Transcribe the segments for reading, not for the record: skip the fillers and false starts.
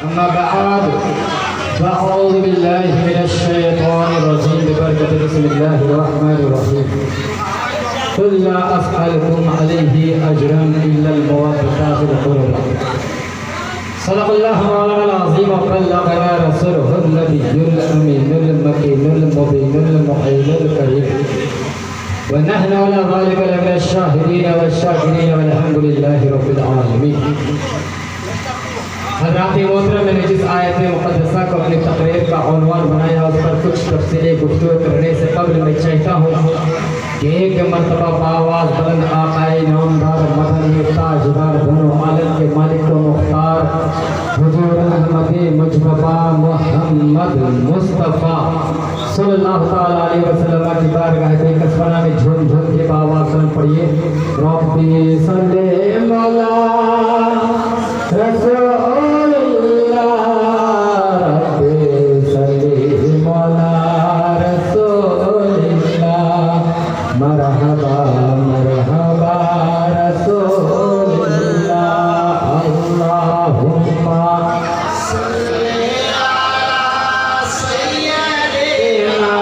अम्मा बाद फ़अऊज़ु बिल्लाहि मिनश्शैतानिर्रजीम बिबरकति बिस्मिल्लाहिर्रहमानिर्रहीम क़ुल ला अस्अलुकुम अलैहि अजरन इल्लल मवद्दता फ़िल क़ुरबा सदक़ल्लाहु मौलाना अज़ीम व बल्लग़ना रसूलुहुल नबियुल अमीनुल मकीनुल मुबीनुल मुहैयिनुल करीम व नहनु अला ज़ालिका लमिनश शाहिदीन वश-शाकिरीन वल्हम्दुलिल्लाहि रब्बिल आलमीन। हज़रात मोहतरम, मैंने जिस आयत मुक़द्दसा को अपनी तक़रीर का उन्वान बनाया उस पर कुछ तफ़सीली गुफ्तगू करने से कब्ल मैं चाहता हूँ कि एक मरतबा बावाज़ बुलंद आक़ाए नामदार मदनी ताजदार दोनों आलम के मालिक व मुख्तार हुज़ूर अहमद मुजतबा मुहम्मद मुस्तफ़ा सल्लल्लाहु तआला अलैहि वसल्लम की बारगाह बेकसवना में झूम झूम के बावाज़ सुन पढ़िए। रब्बी सल्ले मौला रसूलुल्लाह रब्बी सल्ले मौला रसूलुल्लाह मरहबा मरहबा रसूलुल्लाह अल्लाहुम्मा सल्ली अला सय्यिदिना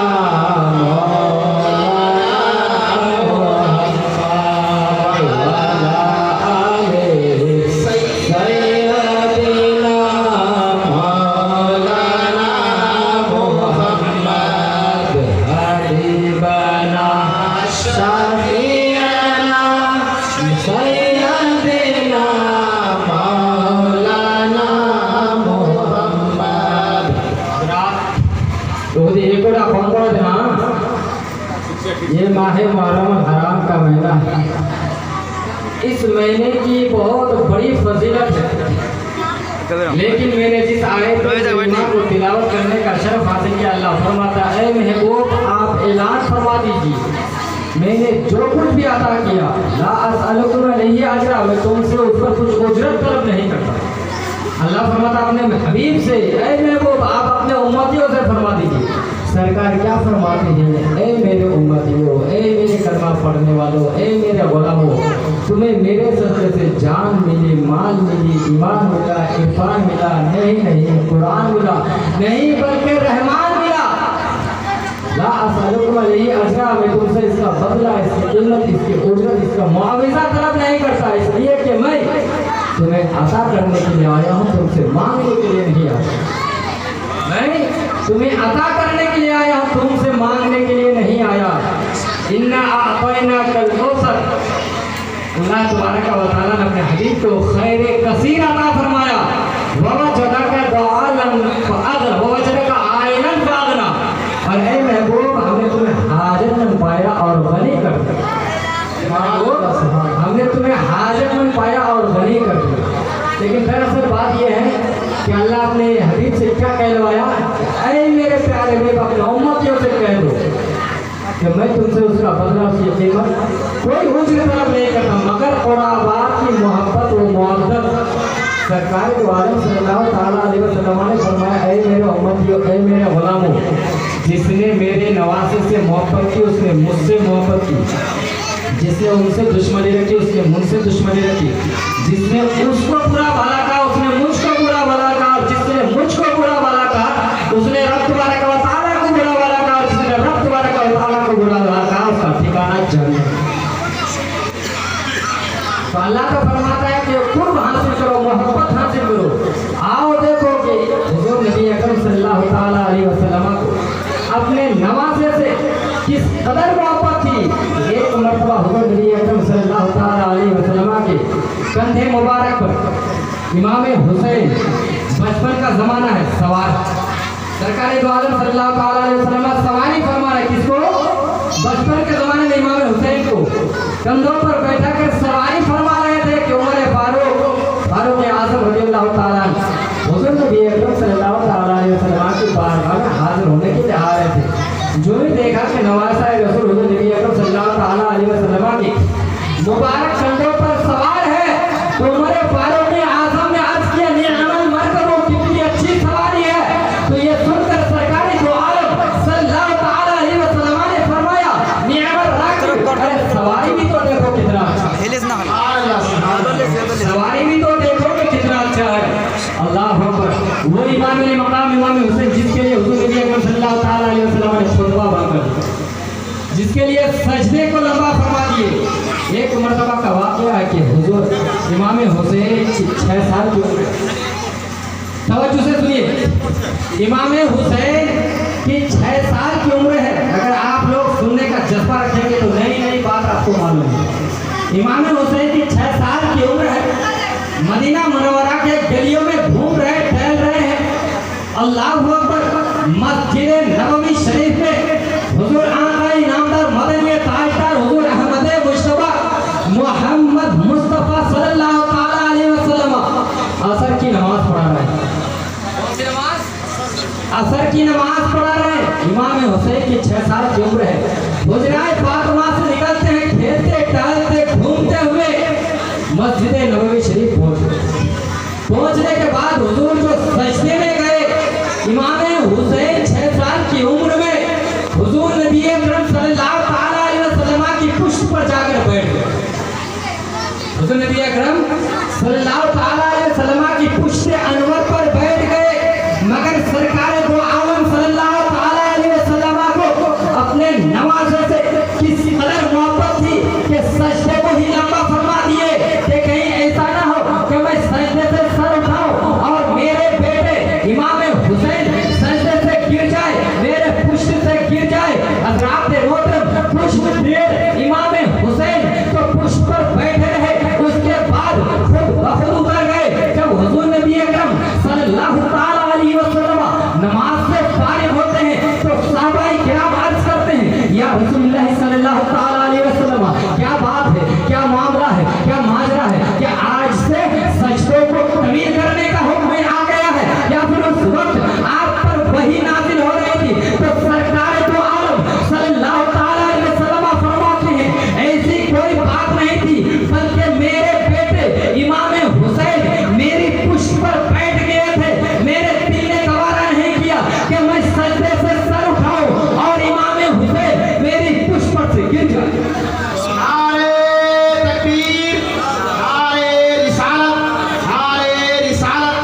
ये माह मुहर्रम हराम का महीना है। इस महीने की बहुत बड़ी फजीलत है, लेकिन मैंने जिस आयत को तिलावत करने का शर्फ हासिल किया, अल्लाह फरमाता है महबूब आप ऐलान फरमा दीजिए मैंने जो कुछ भी अता किया ला अस्अलुकुम अलैहि अजरा, मैं तुमसे उस पर कुछ उजरत तलब नहीं करता। अल्लाह फरमाता अपने हबीब से ऐ महबूब आप अपने उम्मतियों से फरमा दीजिए। सरकार क्या फरमाते हैं, ऐ मेरे उम्मतियों, ऐ मेरे कलमा पढ़ने वालों, ऐ मेरे गुलामों, तुम्हें मेरे सदक़े से जान मिली, माल मिली, ईमान मिला, इरफान मिला, नहीं कुरान मिला, नहीं बल्कि रहमान मिला। ला अस्अलुकुम अलैहि अजरा, मैं तुमसे इसका बदला, इसकी कीमत, इसकी उजरत, इसका मुआविज़ा तलब नहीं करता, इसलिए कि मैं तुम्हें अता करने के लिए आया हूँ, तुमसे मांगने के लिए नहीं आया। नहीं, तुम्हें अता करने के लिए आया हूँ, तुमसे मांगने के लिए नहीं आया। इन्ना आतैना कल कौसर, अल्लाह तबारक व तआला ने अपने हबीब को खैर कसीर अता फरमाया। ववजदका दालन फअगना, ववजदका आइलन फअगना, और ऐ महबूब हमने तुम्हें हाजतमंद पाया और गनी कर दिया। हमने तुम्हें हाजतमंद पाया और गनी कर दिया। लेकिन दरअसल बात यह है कि अल्लाह अपने हबीब से क्या कहलवाया, ऐ मेरे प्यारे हबीब अपने उम्मतियों से कह दो कि मैं तुमसे उसका बदला, उसकी कीमत कोई उजरत तलब नहीं करता, मगर क़ुरबात की मोहब्बत व मुआद्दत। सरकार के आलम सल्लल्लाहु तआला अलैहि वसल्लम ने फरमाया, ऐ मेरे उम्मतियों, ऐ मेरे गुलामों, जिसने मेरे नवासे से मोहब्बत की उसने मुझसे मोहब्बत की, जिसने उनसे दुश्मनी रखी उसने मुझसे दुश्मनी रखी, जिसने उसको बुरा भला कहा उसने मुझको बुरा भला कहा, जिसने मुझको बुरा भला कहा उसने रब तबारक व तआला को बुरा भला कहा, जिसने रब तबारक व तआला को बुरा भला कहा उसका ठिकाना जन्नत। तो अल्लाह तो फरमाता है कि कुर्ब हासिल करो, मोहब्बत हासिल करो। आओ देखो कि हुजूर नबी अकरम सल्लल्लाहु तआला अलैहि वसल्लम को अपने नवासे से किस कदर मोहब्बत थी। एक मरतबा हुजूर नबी अकरम सल्लल्लाहु तआला अलैहि वसल्लम के कंधे मुबारक पर इमाम हुसैन, बचपन का ज़माना है, सवार, सरकार दो आलम सल्लल्लाहु तआला अलैहि वसल्लम सवारी फरमा रहे किसको, बचपन के ज़माने में इमाम हुसैन को कंधों पर बैठा कर सवारी फरमा रहे थे कि उमर फारूक आज़म रज़ियल्लाहु तआला हुजूर नबी अकरम सल्लल्लाहु तआला अलैहि वसल्लम की बारगाह में हाजिर होने के लिए आ रहे थे। जो ही देखा कि नवासा रसूल हुजूर नबी अकरम सल्लल्लाहु तआला अलैहि वसल्लम की मुबारक कंधों पर सवार है, तो उमर फारूक आज़म ने अर्ज़ किया, निअमल मरकब, कितनी अच्छी सवारी है। तो ये सुनकर सरकार दो आलम सल्लल्लाहु तआला अलैहि वसल्लम ने फरमाया, निअमल राकिब, अरे सवारी भी तो देखो कितना अच्छा। वो इमाम मकाम इमाम हुसैन जिसके लिए हुजूर नबी अकरम सल्लल्लाहु ताला अलैहि वसल्लम ने खुतबा बांधा, जिसके लिए सजदे को लंबा फरमा दिए। एक मर्तबा का वाक़या है कि हुजूर इमाम हुसैन 6 साल की उम्र, तवज्जो से सुनिए, इमाम हुसैन की 6 साल की उम्र है। अगर आप लोग सुनने का जज्बा रखेंगे तो नई नई बात आपको मालूम है। इमाम हुसैन की 6 साल की उम्र है, मदीना मुनव्वरा के गलियों में घूम रहे, टहल रहे हैं। अल्लाहु अकबर। मस्जिद नबवी शरीफ में हुजूर आका इनामदार मदनी ताजदार हुजूर अहमद मुस्तफा मोहम्मद मुस्तफा सल्लल्लाहु ताला अलैहि वसल्लम असर की नमाज पढ़ा रहे हैं। असर की नमाज पढ़ा रहे हैं। इमाम हुसैन की 6 साल की उम्र है। हुजराए फातिमा से निकलते हैं, खेलते टहलते घूमते हुए मस्जिद नबवी शरीफ पहुंचने के बाद हुजूर जो सजदे में गए, इमाम हुसैन 6 साल की उम्र में हुजूर नबी अकरम सल्लल्लाहु ताला अलैहि वसल्लम की पुष्ट पर जाकर बैठ गए। हुजूर नबी अकरम सल्लल्लाहु ताला अलैहि वसल्लम की पुष्ट अनवर पर बैठ गए, मगर सरकार दो आलम सल्लल्लाहु ताला अलैहि वसल्लम को अपने नवाज़ों से किसी कदर मोहब्बत थी कि सजदे को ही लंबा फरमा दिए कि कहीं ऐसा ना हो कि मैं सजदे से सर उठाऊं और मेरे बेटे इमाम हुसैन सजदे से गिर जाए, मेरे पुष्ट से गिर जाए। हज़रात मोहतरम पुष्ट देर इमाम हुसैन तो पुष्ट पर बैठे रहे, उसके बाद खुद बखुद उतर गए। जब हुजूर नबी अकरम सल्लल्लाहु ताला अलैहि वसल्लम नमाज से फारिग होते हैं तो सहाबाए किराम अर्ज करते हैं, या रसूलुल्लाह सल्लल्लाहु ताला अलैहि वसल्लम, क्या बात है, क्या मामला है, क्या माजरा है, क्या आज से सजदों को तमीर करने का हुक्म आ गया है, या फिर उस वक्त आप पर वही नाजिल हो रही थी? तो सरकार दो आलम सल्लल्लाहु ताला अलैहि वसल्लम फरमाते हैं, ऐसी कोई बात नहीं थी, बल्कि मेरे बेटे इमाम हुसैन मेरी पुष्ट पर बैठ गए थे। मेरे दिल ने गवारा नहीं किया कि मैं सजदे से सर उठाऊं और इमाम हुसैन मेरी पुष्ट पर से गिर जाए। नारे तकबीर, नारे रिसालत,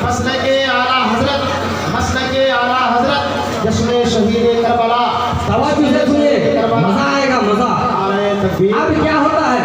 मसलके आला हजरत, मसलके आला हजरत, जश्न शहीद करबला। तवज्जो से सुनिए, मजा आएगा, मजा। नारे तकबीर। अब क्या होता है,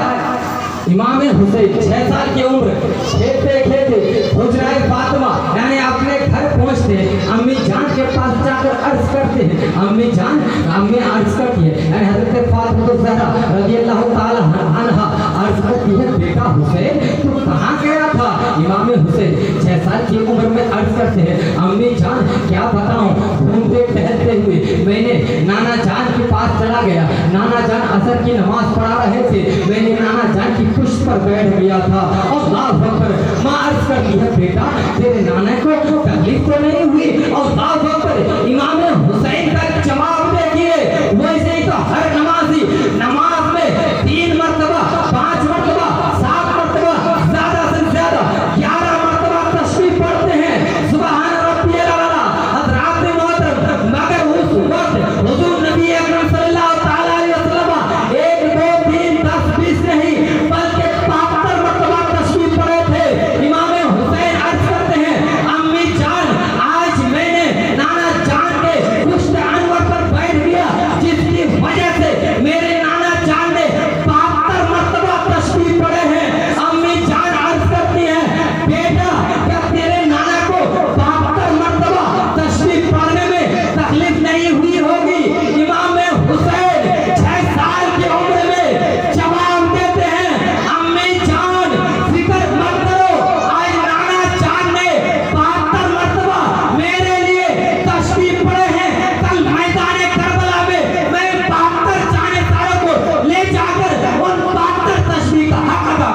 इमाम हुसैन 6 साल की उम्र, खेलते खेलते हुजराए फातिमा यानी अपने घर पहुंचते हैं। अम्मी जान के पास जाकर अर्ज करते हैं, अम्मी जान, अम्मी अर्ज करती है, यानी हजरत फातिमा ज़हरा रज़ियल्लाहु ताला अन्हा अर्ज करती है, बेटा हुसैन तू कहाँ गया था? इमाम हुसैन 6 साल की उम्र में अर्ज करते हैं, अम्मी जान क्या बताऊं, घूमते टहलते हुए मैंने नाना जान के पास चला गया, नाना जान असर की नमाज पढ़ा रहे थे, मैंने नाना जान की पुष्ट पर बैठ गया था। अल्लाहु अकबर। माँ अर्ज करती है, बेटा तेरे नाना को तकलीफ तो नहीं हुई? अल्लाहु अकबर। इमाम हुसैन का जवाब देखिए, वैसे ही तो हर नमाजी नमाज में 3 मरतबा, 5 मरतबा, 7 मरतबा, ज्यादा से ज्यादा 11 मरतबा तस्बीह पढ़ते हैं, सुभान रब्बियल आला। हज़रात मोहतरम, मगर उस वक्त हुजूर नबी अकरम सल्लल्लाहु ताला अलैहि वसल्लम 1, 2, 3, 10, 20 नहीं बल्कि 72 मरतबा तस्बीह पढ़े थे। इमाम हुसैन अर्ज करते हैं, अम्मी जान आज मैंने नाना जान के पुष्ट अनवर पर बैठ गया, जिसकी वजह से मेरे नाना जान ने 72 मरतबा तस्बीह पढ़े हैं। अम्मी जान अर्ज करती है, बेटा क्या तेरे नाना को 72 मरतबा तस्बीह पढ़ने में तकलीफ नहीं हुई होगी? इमाम हुसैन 6 साल की उम्र में जवाब देते हैं, अम्मी जान फिक्र मत करो, आज नाना जान ने 72 मरतबा मेरे लिए तस्बीह पढ़े हैं। कल मैदान करबला में मैं 72 जाने सारों को ले जाकर उन 72 तस्बीह का हक अदा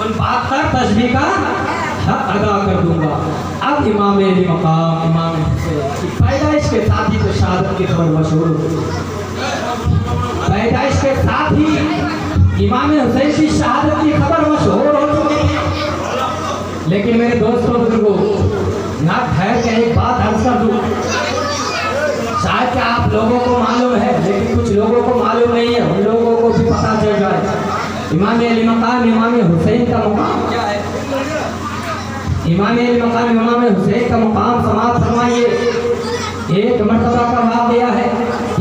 उन 72 तस्बीह का हक अदा कर दूंगा। अब इमाम अली मकाम इमाम हुसैन की पैदाइश के साथ ही तो शहादत की खबर मशहूर हो गई। पैदाइश के साथ ही इमाम हुसैन की शहादत की खबर मशहूर हो चुकी थी। लेकिन मेरे दोस्तों बुजुर्गों, यहाँ ठहर के एक बात अर्ज कर दूं, शायद कि आप लोगों को मालूम है लेकिन कुछ लोगों को मालूम नहीं है, उन लोगों को भी पता चल जाए। इमाम अली मकाम इमाम हुसैन का मुकाम क्या है। इमाम मकाम इमाम हुसैन का मुकाम समाप्त फरमाइए। एक मर्तबा का वाक़या है,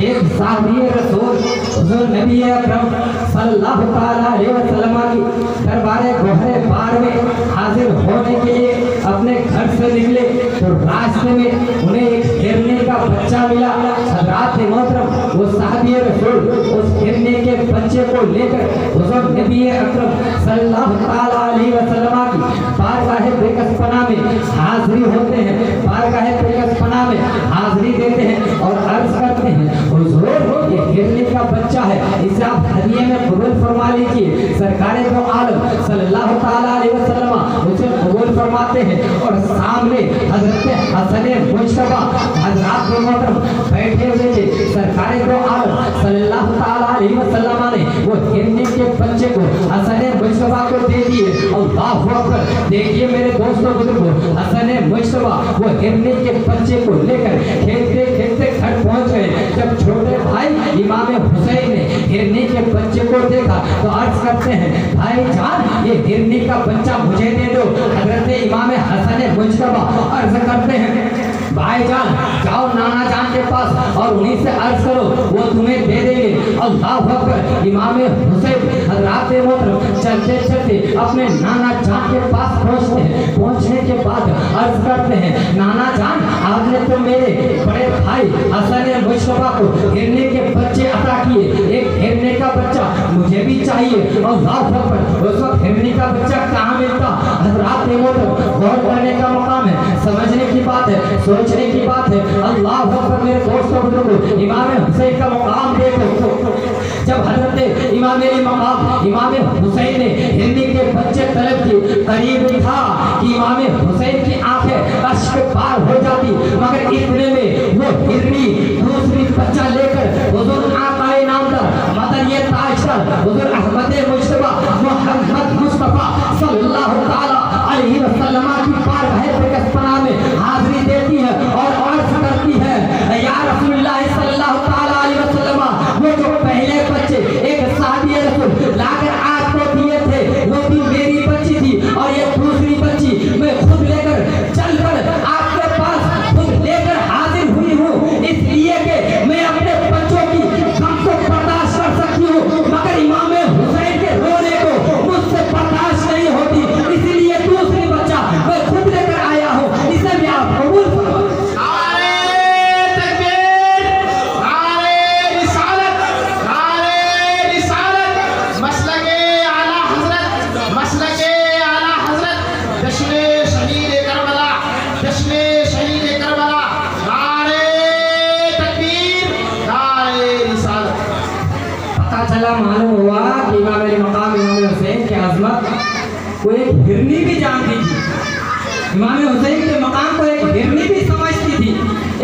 एक साहबी रसूल हुज़ूर नबी अकरम सल्लल्लाहु अलैहि वसल्लम की दरबारे गोहरे पार में हाजिर होने के लिए अपने घर से निकले तो रास्ते में उन्हें एक हिरने का बच्चा मिला। हज़रात मोहतरम वो साहबी रसूल उस हिरने के बच्चे को लेकर हुज़ूर नबी अकरम सल्लल्लाहु अलैहि वसल्लम की बारगाह बेकसपना में हाजिरी होते हैं, बारगाह बेकसपना में हाजिरी देते हैं और अर्ज करते हैं हुजूर ये हिरने का बच्चा है, इसे आप हदिये में कबूल फरमा लीजिए। सरकार दो आलम सल्लल्लाहु अलैहि वसल्लम उसे कबूल फरमाते हैं और सामने हजरत हसन मुजतबा हजरात मोहतरम बैठे हुए थे। सरकार दो आलम सल्लल्लाहु अलैहि वसल्लम ने वो हिरने के बच्चे को हसन मुजतबा को दे दिए। अल्लाहु अकबर। देखिए मेरे दोस्तों बुजुर्गों, हसन मुजतबा वो हिरने के बच्चे को लेकर खेलते खेलते घर पहुंच गए। जब छोटे भाई इमाम हुसैन ने हिरनी के बच्चे को देखा तो अर्ज करते हैं भाईजान ये हिरनी का बच्चा मुझे दे दो। हजरत इमाम हसन मुजतबा अर्ज करते हैं भाईजान जाओ नाना जान के पास और उन्हीं से अर्ज करो वो तुम्हें दे देंगे। अल्लाहु अकबर। इमाम हुसैन हजरात मोहतरम चलते चलते अपने नाना जान के पास पहुंचते हैं। पहुंचने के बाद अर्ज करते हैं नाना जान आपने तो मेरे बड़े भाई हसन मुजतबा को हिरने के बच्चे अता किए, एक हिरने का बच्चा मुझे भी चाहिए। अल्लाहु अकबर। उस वक्त हिरने का बच्चा कहाँ मिलता? हजरात मोहतरम गौर करने का मकाम है, समझने की बात है, सोचने की बात है। अल्लाहु अकबर। मेरे दोस्तों बुजुर्गों, इमाम हुसैन का मकाम देखो। जब हजरत इमाम हुसैन ने हिरनी के बच्चे तलब किए, करीब था कि इमाम हुसैन की आंखें अश्क पार हो जाती, मगर इतने में वो हिरनी दूसरी बच्चा लेकर हुजूर आकाए नामदार मदनिये ताजदार हुजूर अहमद मुजतबा मोहम्मद मुस्तफा सल्लल्लाहु अलैहि वसल्लम की बारगाह बेकसपना में हाजिरी देती है और अर्ज करती है या रसूलुल्लाह सल्लल्लाहु अलैहि वसल्लम वो जो पहले बच्चे एक साहबी रसूल लाकर आपको दिए थे वो भी मेरी बच्ची थी और ये दूसरी बच्ची मैं खुद लेकर चलकर आपके पास खुद लेकर हाजिर हुई हूँ, इसलिए कि मैं अपने बच्चों की गम को बर्दाश्त कर सकती हूँ मगर इमाम हुसैन के रोने को मुझसे बर्दाश्त नहीं होती, इसीलिए दूसरी बच्चा मैं खुद लेकर आया हूँ, इसे भी आप कबूल करो। मालूम हुआ कि इमाम मकाम इमाम हुसैन की अजमत को एक हिरनी भी जानती थी, इमाम हुसैन के मकाम को एक हिरनी भी समझती थी,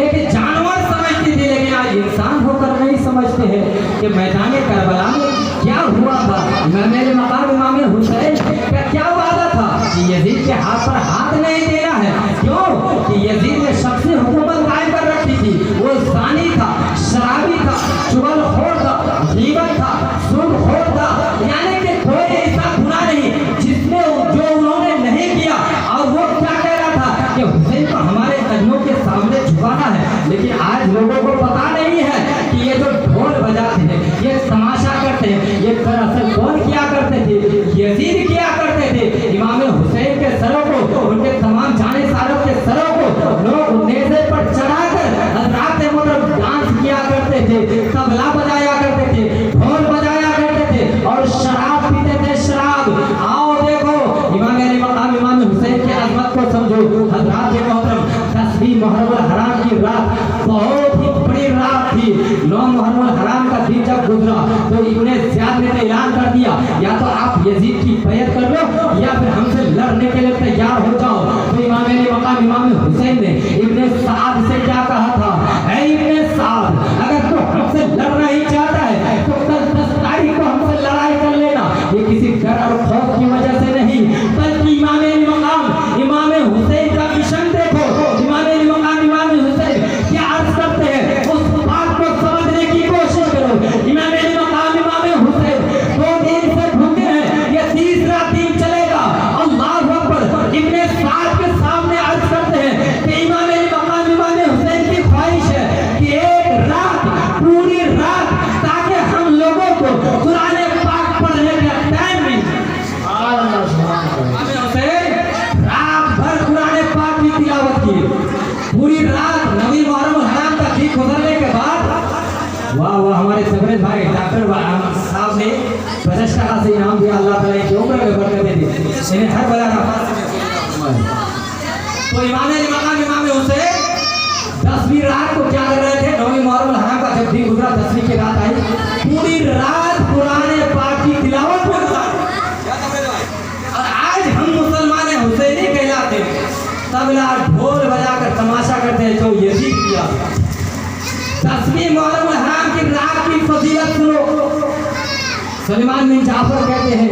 एक जानवर समझती थी, लेकिन आज इंसान होकर नहीं समझते हैं कि मैदान करबला में क्या हुआ था। इमाम मकाम इमाम हुसैन का क्या वादा था कि यजीद के हाथ पर हाथ नहीं देना है, क्यों कि यजीद ने शख्सी हुकूमत कायम कर रखी थी, वो ज़ानी था, शराबी था, चुगलखोर था, गीबत था, सूदखोर था, यानी कि कोई ऐसा गुनाह नहीं जिसमें जो उन्होंने नहीं किया। और वो क्या कह रहा था कि हुसैन को हमारे कदमों के सामने झुकाना है, लेकिन आज लोगों को पता नहीं है कि ये जो ढोल बजाते हैं, ये तमाशा करते हैं, ये दरअसल कौन किया करते थे? यजीद किया करते थे। इमाम हुसैन के सरों को, उनके तमाम जाने सारों के सरों को लोग नेज़े पर चढ़ाकर हज़रात मोहतरम डांस किया करते थे, तबला बजाया करते थे, ढोल बजाया करते थे और शराब पीते थे, शराब। आओ देखो इमाम मकाम इमाम हुसैन की अजमत को समझो। हज़रात मोहतरम 10वीं मुहर्रम हराम की रात बहुत ही बड़ी रात थी। 9 मुहर्रम हराम का दिन जब गुजरा तो इब्ने ज़ियाद ने ऐलान कर दिया या तो आप यजीद की बैत कर लो या फिर हमसे लड़ने के लिए तैयार हो जाओ। तो इमाम मकाम इमाम हुसैन ने इब्ने साद से क्या कहा था, ऐ इब्ने साद अगर तू हमसे लड़ना ही चाहता है तो कल 10 तारीख को हमसे लड़ाई कर लेना। ये किसी डर और खौफ की वजह से नहीं, बल्कि इमाम मकाम इमाम हुसैन का मिशन देखो। इमाम मकाम इमाम हुसैन क्या अर्ज करते हैं उस बात को समझने की कोशिश करो। इमाम मकाम इमाम हुसैन 2 दिन से भूखे हैं, ये तीसरा दिन चलेगा। अल्लाहु अकबर। इब्ने साद के इन्हें हर बला नफास में। तो इमाम अली मकाम इमाम हुसैन 10वीं रात को क्या कर रहे थे? 9वीं मुहर्रम हराम का जब दिन गुजरा, 10वीं की रात आई, पूरी रात कुरान पाक की तिलावत में गुजारी। और आज हम मुसलमान हुसैनी कहलाते हैं, तबला ढोल बजाकर तमाशा करते हैं जो यजीद किया। 10वीं मुहर्रम हराम की रात की फजीलत सुनो। सलमान बिन जाफर कहते हैं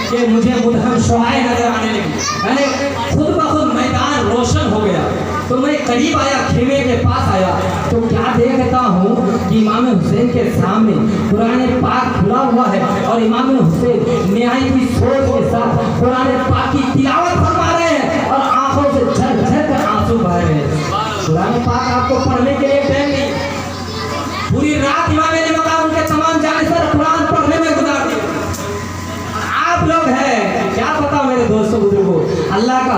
कि मुझे मुदहम शुआएं नजर आने लगी, मैंने खुद ब खुद मैदान रोशन हो गया। तो मैं करीब आया, खेमे के पास आया, तो क्या देखता हूँ कि इमाम हुसैन के सामने कुरान पाक खुला हुआ है और इमाम हुसैन निहायती सोच के साथ कुरान पाक की तिलावत फरमा रहे हैं और आंखों से झरझर कर आंसू बह रहे हैं। कुरान पाक आपको पढ़ने के लिए टाइम नहीं, पूरी रात इमाम अली मकाम उनके तमाम जानिसार कुरान पढ़ने में गुजार दिए। आप लोग हैं, क्या पता मेरे दोस्तों बुजुर्गों, अल्लाह का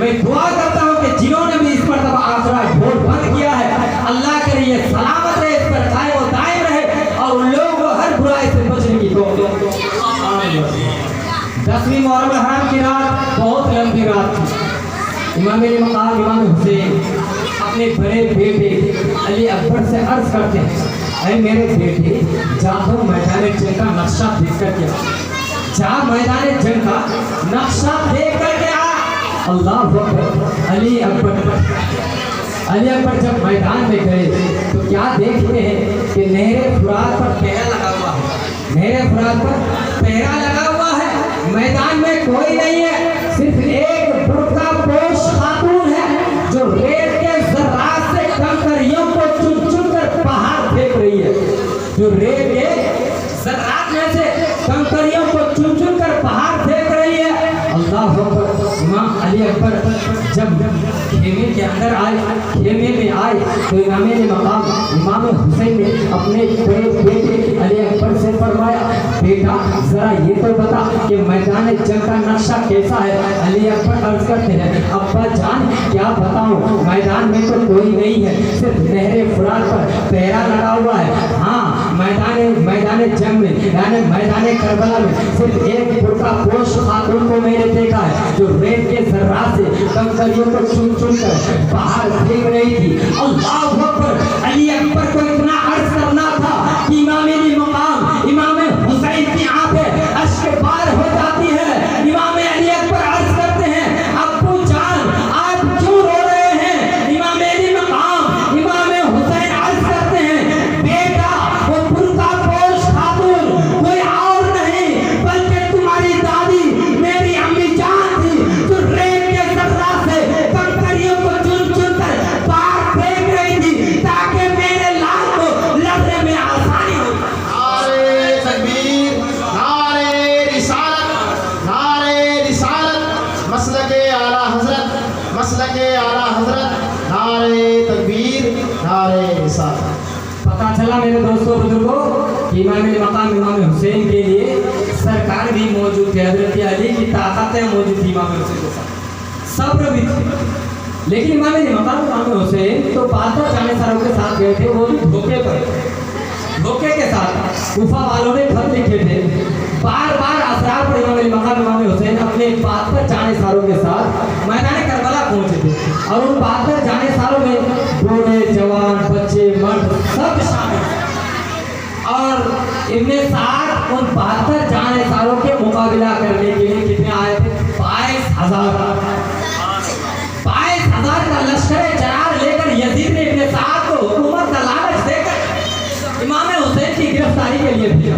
मैं दुआ करता हूँ कि जिन्होंने भी इस पर तब आसरा ढोल बंद किया है, अल्लाह के लिए सलामत रहे, इस पर कायम और दायम रहे और उन लोगों को हर बुराई से बचने की तौफीक दे। 10वीं मुहर्रम हराम की रात बहुत लंबी रात थी। इमाम अली मकाम इमाम हुसैन अपने बड़े बेटे अली अकबर से अर्ज करते हैं, अरे मेरे बेटे जाओ मैदान जंग का नक्शा देख कर के आ, जा मैदान जंग का नक्शा देख कर के आ। अल्लाह अकबर। अली अकबर जब मैदान में गए तो क्या देखते हैं कि नहर फुरात पर पहरा लगा हुआ है, नहर फुरात पर पहरा लगा हुआ है, मैदान में कोई नहीं है, सिर्फ एक बुर्का पोश खातून है जो रेत के जर्रात से कंकरियों को चुन चुन कर बाहर फेंक रही है, जो रेत के जर्रात में से कंकरियों को चुन चुन कर बाहर फेंक रही है। अल्लाह अकबर। इमाम अली अकबर जब खेमे के अंदर आए, खेमे में आए तो इमाम अली मकाम इमाम हुसैन ने अपने बड़े बेटे अली अकबर से फरमाया, बेटा जरा ये तो बता कि मैदान जंग का नक्शा कैसा है। अली अकबर अर्ज करते हैं, अब्बा जान क्या बताऊं, मैदान में तो कोई नहीं है, सिर्फ नहर फुरात पर पहरा लगा हुआ है। हाँ, मैदान जंग में यानी मैदान करबला में सिर्फ एक बुर्का पोश खातून को मैंने देखा है जो रेत के जर्रात से कंकरियों को चुन चुन कर बाहर फेंक रही थी। अल्लाह अकबर। अली अकबर को इतना अर्ज करना था कि इमाम अली मकाम इमाम हुसैन की आंखें अश्क बार हो जाती है। इमाम अली अकबर अर्ज करते हैं, अब्बू जान आप क्यों रो रहे हैं? इमाम अली मकाम इमाम हुसैन अर्ज करते हैं, बेटा वो बुर्का पोश खातून कोई और नहीं बल्कि तुम्हारी दादी मेरी अम्मी जान थी जो रेत के जर्रात से कंकरियों को चुन चुन कर बाहर फेंक रही थी ताकि मेरे लाल को लड़ने में आसानी हो। नारे तकबीर, नारे रिसालत, मसलके आला हजरत, मसलके आला हजरत, नारे तकबीर, नारे रिसालत। पता चला मेरे दोस्तों बुजुर्गों कि इमाम मकाम इमाम हुसैन के लिए सरकार भी मौजूद थे, हजरत अली की ताकतें मौजूद थी इमाम हुसैन के साथ, सब्र भी थी। लेकिन इमाम मकाम इमाम हुसैन तो बादशाह जानेसारों के साथ गए थे, वो भी धोखे के साथ। कुफा वालों ने खत लिखे थे, बार बार असरार पर इमाम मकाम इमाम हुसैन अपने बादशाह जानेसारों के साथ मैदान करबला पहुंचे थे और उन बादशाह जानेसारों में बूढ़े जवान बच्चे मर्द सब शामिल और इनमें साथ उन 72 जानेसारों के मुकाबला करने के लिए कितने आए थे? 22,000 का लश्कर जरार लेकर यजीद ने अपने साथ को हुकूमत का लालच देकर इमाम हुसैन की गिरफ्तारी के लिए भेजा।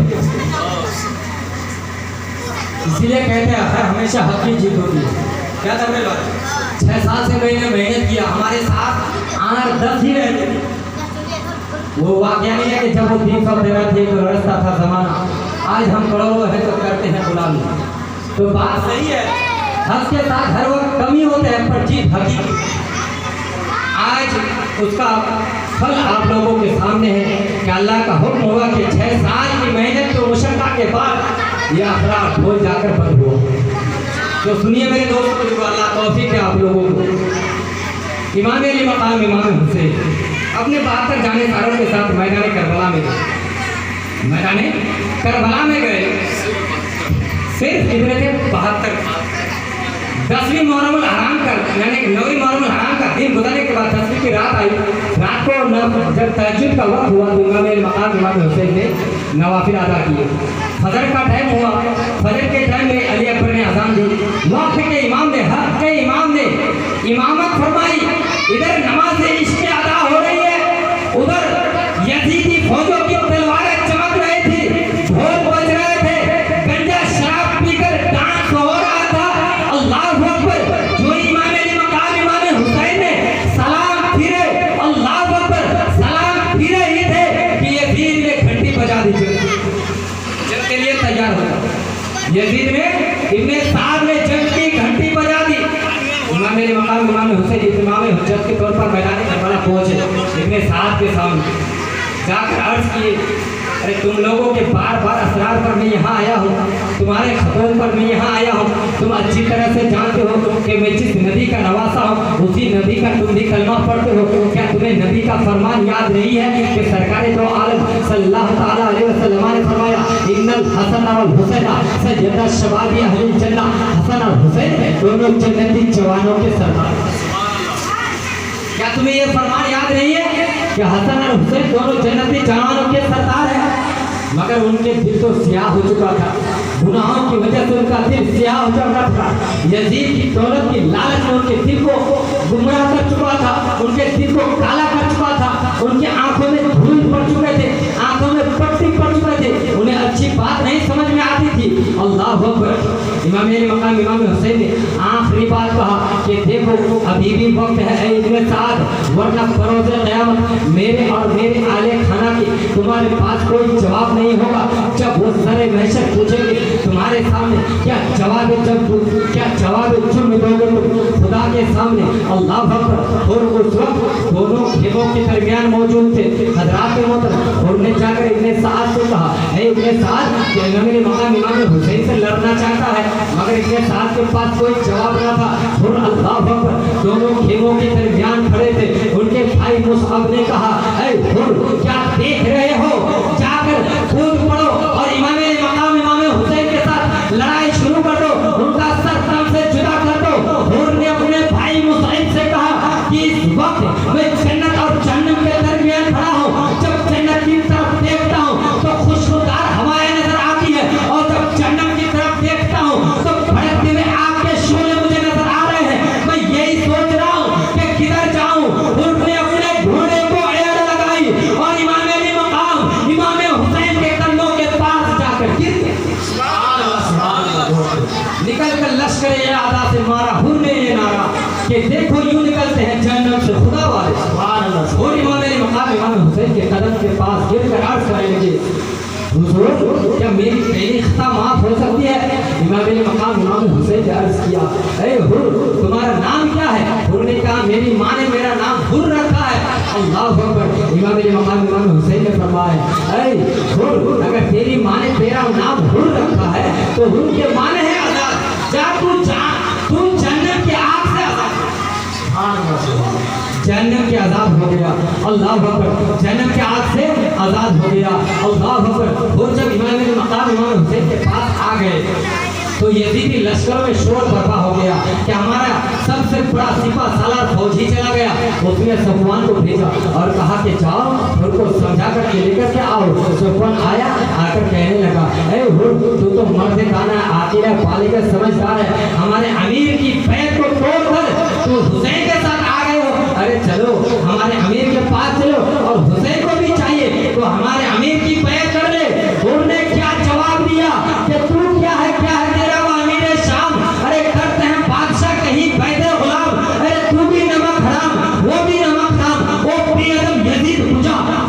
इसीलिए कहते हैं हर हमेशा हक की जीत होती है। क्या कर रहे लोग? 6 साल से मैंने मेहनत किया, हमारे साथ आना 10 ही रहते थे। वो वाकया नहीं है कि जब वो 313 थे तो रास्ता था जमाना, आज हम करोड़ों है तो करते हैं गुलामी। तो बात सही है, हक के साथ हर वक्त कमी होते हैं पर जीत हकीकी। आज उसका फल आप लोगों के सामने है कि अल्लाह का हुक्म हुआ कि 6 साल की मेहनत तो मुशक्कत के बाद यह अखराब हो जाकर बंद हुआ। तो सुनिए मेरे दोस्तों, जो अल्लाह तौफीक है आप लोगों को। इमाम अली मकाम इमाम हुसैन अपने 72 जानेसारों के साथ मैदान करबला में गए। सिर्फ कितने थे 72। 10वीं मुहर्रम हराम का यानी 9वीं मुहर्रम हराम का दिन गुजरने के बाद 10वीं की रात आई। रात को जब तहज्जुद का वक्त हुआ तो मेरे मकाम इमाम हुसैन ने नवाफिल अदा किए। फजर का टाइम हुआ। फजर के टाइम में अली अकबर ने अजान दी। वक्त के इमाम ने हक के इमाम ने इमामत फरमाई। इधर नमाज इश्क़ अदा हो रही है, उधर यजीदी फौजों की तलवारें चमक रही थी, ढोल बज रहे थे, गंजा शराब पीकर डांस हो रहा था। अल्लाह अकबर। जो इमाम अली मकाम इमाम हुसैन ने सलाम फिरे, अल्लाह अकबर, सलाम फिरे ही थे कि यजीद ने घंटी बजा दी। जंग के लिए तैयार हो। यजीद ने इब्ने साद ने जंग की घंटी बजा दी। इमाम अली मकाम इमाम हुसैन इमाम हुज्जत के तौर पर मैदान करबला पहुंचे। इब्ने साद के सामने जाकर अर्ज किए, अरे तुम लोगों के बार बार असरार पर मैं यहाँ आया हूँ, तुम्हारे खतरों पर मैं यहाँ आया हूँ। तुम अच्छी तरह से जानते हो कि मैं जिस नबी का नवासा हूँ उसी नबी का तुम भी कलमा पढ़ते हो। क्या तुम्हें नबी का फरमान याद नहीं है कि सरकार दो आलम सल्लल्लाहु ताला अलैहि वसल्लम ने फरमाया, इन्नल हसन वल हुसैन सय्यदा शबाबी अहलिल जन्नह। हसन और हुसैन दोनों जन्नती जवानों के सरदार। क्या तुम्हें ये फरमान याद नहीं है कि हसन और हुसैन दोनों जन्नती जवानों के सरदार हैं? मगर उनके दिल तो स्याह हो चुका था, गुनाहों की वजह से उनका दिल स्याह हो चुका था। यजीद की दौलत की लालच में उनके दिल को गुमराह कर चुका था, उनके दिल को काला कर चुका था, उनकी आंखों में धूल पड़ चुके थे, आंखों में पट्टी पड़ चुके थे, उन्हें अच्छी बात नहीं समझ में आती थी। अल्लाह अकबर। इमाम अली मकाम इमाम हुसैन ने आखिरी बात कहा कि देखो अभी भी वक्त है इब्ने साद, वरना फरोज़े क़यामत मेरे और मेरे आले खाना की तुम्हारे पास कोई जवाब नहीं होगा। जब वो सरे महशर पूछेंगे तुम्हारे सामने क्या जवाब जुर्म दोगे तुम खुदा के सामने। अल्लाह अकबर। और उस वक्त दोनों खेमों के दरमियान मौजूद थे हज़रात मोहतरम। और ने जाकर इब्ने साद से कहा, है इब्ने साद कि मेरे मकाम इमाम हुसैन से लड़ना चाहता है, मगर इब्ने साद के पास कोई जवाब न था। और अल्लाह अकबर। दोनों खेमों के दरमियान खड़े थे। उनके भाई मुसअब ने कहा, ऐ हुर क्या देख रहे हो, जाकर कूद पड़ो और इमाम मकाम इमाम हुसैन के साथ लड़ाई शुरू कर दो, उनका सर तन से जुदा कर दो। हुर ने अपने भाई मुसअब से कहा कि इस वक्त मैं जन्नत और जहन्नम के दरमियान खड़ा हूँ। जब जन्नत की तरफ देखता हूँ तो खुशबूदार हवाएं नजर आती है, और जब जहन्नम की तरफ देखता हूँ तो भड़कते हुए आग के शोले मुझे नजर आ रहे हैं। मैं यही सोच रहा हूँ कि किधर जाऊँ। हुर ने अपने घोड़े को एड़ लगाई और इमाम अली मकाम इमाम हुसैन के कंधों के पास जाकर गिर गया। निकल कर लश्कर आदा से मारा। हुर ने ये नारा कि देखो यूं निकलते हैं जहन्नम से खुदा वाले। और इमाम अली मकाम इमाम हुसैन के कदम के पास गिर कर अर्ज करेंगे, हुजूर क्या मेरी पहली खता माफ हो सकती है? इमाम अली मकाम इमाम हुसैन ने अर्ज किया, ऐ हुर तुम्हारा नाम क्या है? हुर ने कहा, मेरी माँ ने मेरा नाम हुर रखा है। अल्लाह अकबर। इमाम अली मकाम इमाम हुसैन ने फरमाया, ऐ हुर अगर तेरी माँ ने तेरा नाम हुर रखा है तो हुर के माने हैं आजाद। जा तू जन्नत की आग से आजाद। जहन्नम के आजाद हो गया। अल्लाह अकबर। जहन्नम के आग से आजाद हो गया। अल्लाह अकबर। और जब इमाम अली मकाम इमाम हुसैन के पास आ गए तो यजीदी लश्कर में शोर बर्पा हो गया कि हमारा सबसे बड़ा सिपा सालार फौजी चला गया। उसने सफवान को भेजा और कहा कि जाओ उनको समझा कर के लेकर के आओ। सफवान आया, आकर कहने लगा, ऐ हुर तू तो मर्द खाना आकिरा पालिका समझदार है, हमारे अमीर की बैत को तोड़कर तू हुसैन के साथ आ गए हो। अरे चलो हमारे अमीर के पास चलो, और हुसैन को भी चाहिए तो हमारे अमीर की बैत कर ले। हुर ने क्या जवाब दिया कि तू क्या है तेरा वो अमीर शाम। अरे करते हैं बादशाह कहीं बैठे गुलाम। अरे तू भी नमक हराम, वो भी नमक हराम, वो बेअदब यजीद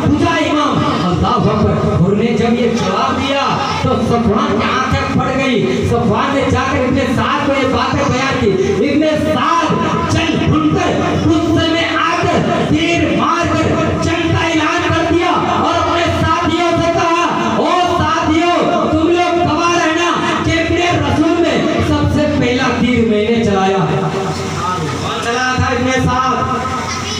पूजा इमाम। अल्लाह अकबर। हुर ने जब ये जवाब दिया तो सफवान की आंखें फट गई। सफवान ने जाकर इब्ने साद को ये बातें बयान की। इब्ने साद चल भुनकर गुस्से में आकर तीर मारकर जंग का ऐलान कर दिया और अपने साथियों से कहा, ओ साथियों तुम लोग गवाह रहना कि मेरे रसूल ने सबसे पहला तीर मैंने चलाया है। कौन चलाया था? इब्ने साद।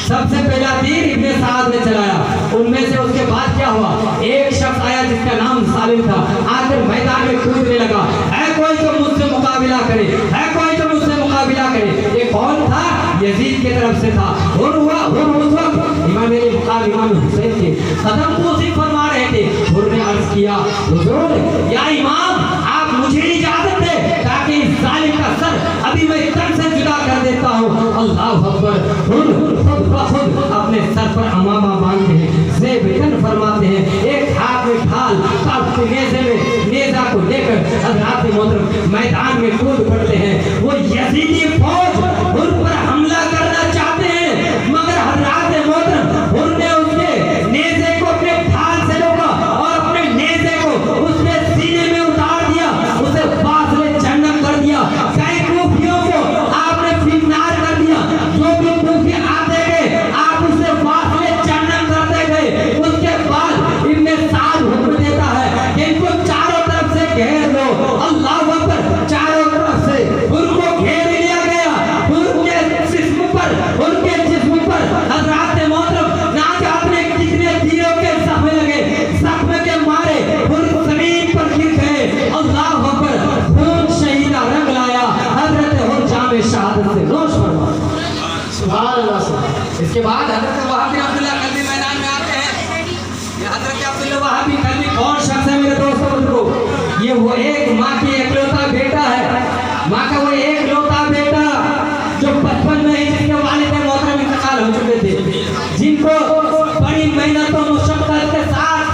सबसे पहला तीर इब्ने साद ने चलाया। उनमें से उसके बाद क्या हुआ? एक शख्स आया जिसका नाम सालिम था, आकर मैदान में कूदने लगा, कोई जो मुझसे मुकाबला करे, है कोई जो मुझसे मुकाबला करे। ये कौन था? यजीद की तरफ से था। और हुआ उस वक्त इमाम हुसैन के कदम पोशी फरमा रहे थे। उन्होंने अर्ज किया, हुजूर या इमाम, आप मुझे इजाजत दे ताकि इस जालिम का सर अभी मैं तन से जुदा कर देता हूँ। अल्लाह अकबर। खुद अपने सर पर अमामा बांधते हैं, ज़ेबतन फरमाते हैं, एक हाथ में ढाल, नेज़े में नेज़ा को लेकर हज़रात मोहतरम मैदान में कूद पड़ते हैं। वो यजीदी फौज उन पर हमला करना चाहते हैं, मगर हज़रात मोहतरम उन्होंने उसके नेज़े को अपने ढाल से रोका और अपने नेज़े को उसके सीने में उतार दिया, उसे फासले जन्नत कर दिया। कई कूफियों को आपने फिरनार कर दिया, जो भी कूफी आते गए आप उसे फासले जन्नत करते गए। उसके बाद इब्ने साद हुक्म देता है कि इनको चारों तरफ से घेर लो। अल्लाह अकबर। चारों तरफ से उनको घेर लिया गया। उनके जिस्म पर हज़रात मोहतरम ना जाने कितने तीरों के ज़ख्म लगे, ज़ख्म के मारे उन ज़मीन पर गिर गए। अल्लाह अकबर। खून शहीदा रंग लाया। हज़रत हुजाम शहादत से नौश फरमा। सुभान अल्लाह। इसके बाद हज़रत वहाब बिन अब्दुल्लाह कल्बी मैदान में आते हैं। ये हज़रत अब्दुल्लाह वहाब बिन कल्बी कौन शख्स है मेरे दोस्तों बुजुर्गों? ये वो एक माँ की एकलौता बेटा है। माँ का वो एकलौता बेटा जो बचपन में ही जिसके वालिद मोहतरम इंतकाल हो चुके थे, जिनको बड़ी मेहनत और मुशक्कत के साथ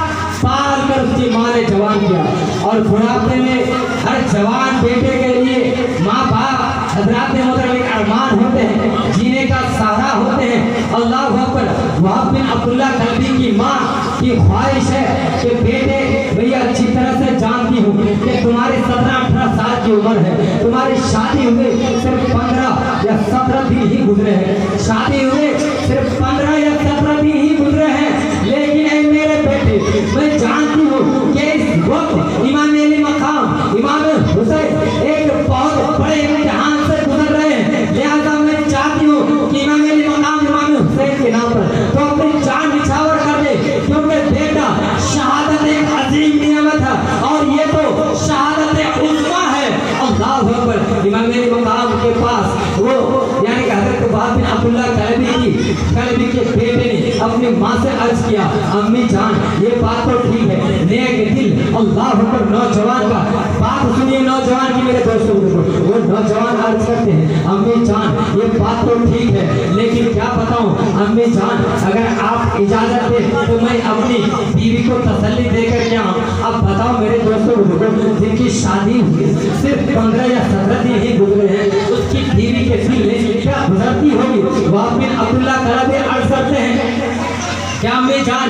पाल कर उसकी माँ ने जवान किया। और बुढ़ापे में हर जवान बेटे के लिए माँ बाप हज़रात मोहतरम एक अरमान होते हैं, जीने का सहारा होते हैं। अल्लाह अकबर। वहाब बिन अब्दुल्लाह कल्बी की माँ की ख्वाहिश है कि बेटे भैया अच्छी तरह से जानती हूँ कि तुम्हारी 17-18 साल की उम्र है, तुम्हारी शादी हुए सिर्फ 15 या 17 दिन ही गुजरे हैं, शादी हुए सिर्फ 15 या 17 दिन ही गुजरे हैं। लेकिन ऐ मेरे बेटे, मैं जानती हूँ कि इस वक्त इमाम अली मकाम इमाम हुसैन एक बहुत बड़े इम्तिहान से गुजर रहे हैं। लिहाजा मैं चाहती हूँ कि इमाम अली मकाम इमाम हुसैन के नाम पर तो अपनी जान निछावर कर दे, क्योंकि बेटा शहादत एक अजीम नियमत है और ये तो शहादत उज़्मा है। अल्लाह अकबर। इमाम अली मकाम के पास वो यानी कि हज़रत वहाब बिन अब्दुल्लाह कल्बी के बेटे ने अपनी माँ से अर्ज किया, अम्मी जान ये बात तो ठीक है, नेक दिल अल्लाह अकबर नौजवान का बात सुनिए, नौजवान की मेरे दोस्तों वो नौजवान अर्ज करते हैं, अम्मी जान ये बात तो ठीक है, लेकिन क्या बताऊं अम्मी जान, अगर आप इजाजत दें तो मैं अपनी बीवी को तसल्ली देकर क्या अब बताओ मेरे दोस्तों जिनकी शादी हुई सिर्फ 15 या 17 दिन ही गुजरे हैं, उसकी बीवी के दिल में क्या गुजरती होगी। वहाब बिन अब्दुल्लाह कल्बी अर्ज करते हैं, क्या अम्मी जान